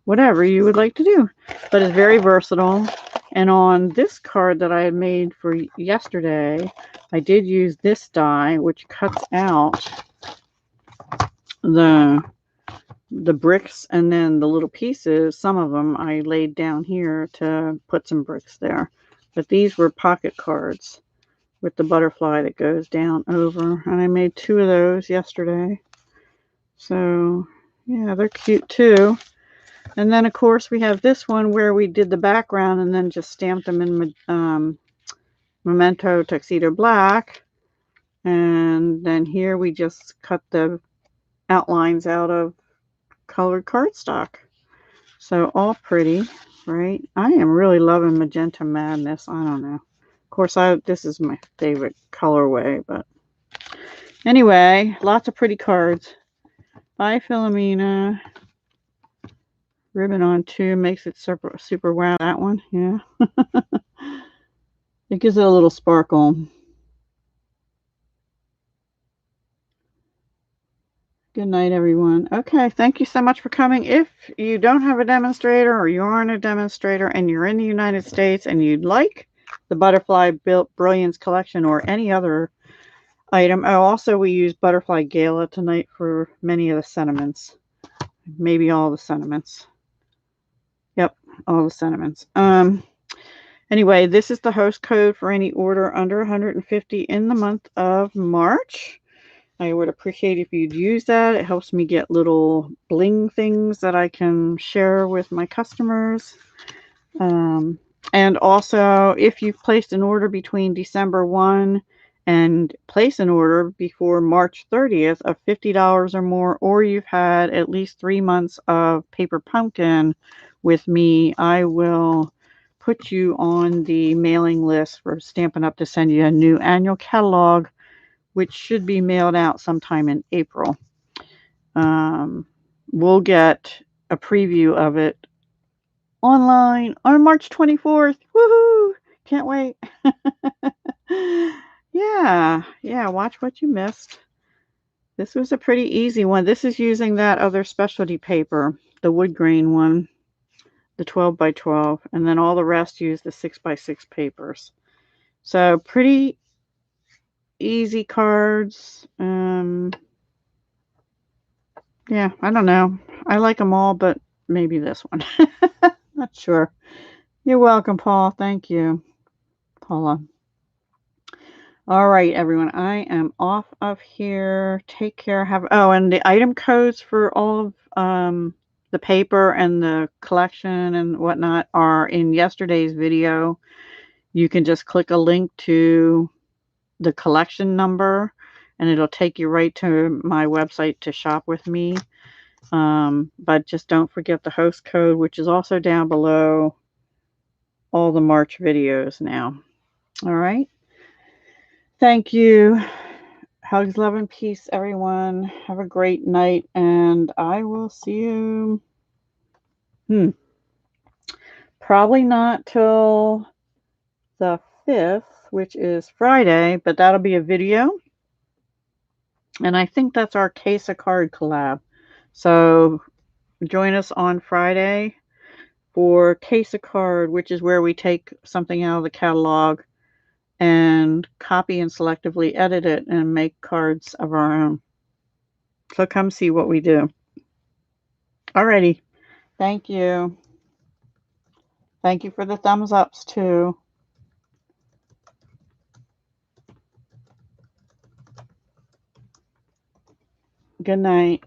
Whatever you would like to do. But it's very versatile. And on this card that I had made for yesterday, I did use this die, which cuts out the the bricks and then the little pieces, some of them I laid down here to put some bricks there. But these were pocket cards with the butterfly that goes down over. And I made 2 of those yesterday. So, yeah, they're cute too. And then, of course, we have this one where we did the background and then just stamped them in Memento Tuxedo Black. And then here we just cut the outlines out of colored cardstock. So all pretty, right? I am really loving Magenta Madness. I don't know. Of course, this is my favorite colorway, but anyway, lots of pretty cards. Bye, Philomena. Ribbon on 2 makes it super wow. That one, yeah. It gives it a little sparkle. Good night, everyone. Okay, thank you so much for coming. If you don't have a demonstrator or you aren't a demonstrator and you're in the United States and you'd like the Butterfly Brilliance Collection or any other item. Oh, also we use Butterfly Gala tonight for many of the sentiments. Maybe all the sentiments. Yep, all the sentiments. Anyway, this is the host code for any order under 150 in the month of March. I would appreciate if you'd use that. It helps me get little bling things that I can share with my customers. And also, if you've placed an order between December 1 and place an order before March 30th of $50 or more, or you've had at least 3 months of Paper Pumpkin with me, I will put you on the mailing list for Stampin' Up! To send you a new annual catalog, which should be mailed out sometime in April. We'll get a preview of it online on March 24th. Woohoo! Can't wait. Yeah, watch what you missed. This was a pretty easy one. This is using that other specialty paper, the wood grain one, the 12 by 12, and then all the rest use the 6 by 6 papers. So pretty easy cards. Yeah, I don't know. I like them all, but maybe this one. Not sure. You're welcome, Paul. Thank you, Paula. All right, everyone. I am off of here. Take care. And the item codes for all of the paper and the collection and whatnot are in yesterday's video. You can just click a link to the collection number, and it'll take you right to my website to shop with me. But just don't forget the host code, which is also down below all the March videos now. All right. Thank you. Hugs, love, and peace, everyone. Have a great night, and I will see you. Probably not till the 5th, which is Friday, but that'll be a video. And I think that's our Case of Card collab. So join us on Friday for Case of Card, which is where we take something out of the catalog and copy and selectively edit it and make cards of our own. So come see what we do. Alrighty. Thank you. Thank you for the thumbs ups too. Good night.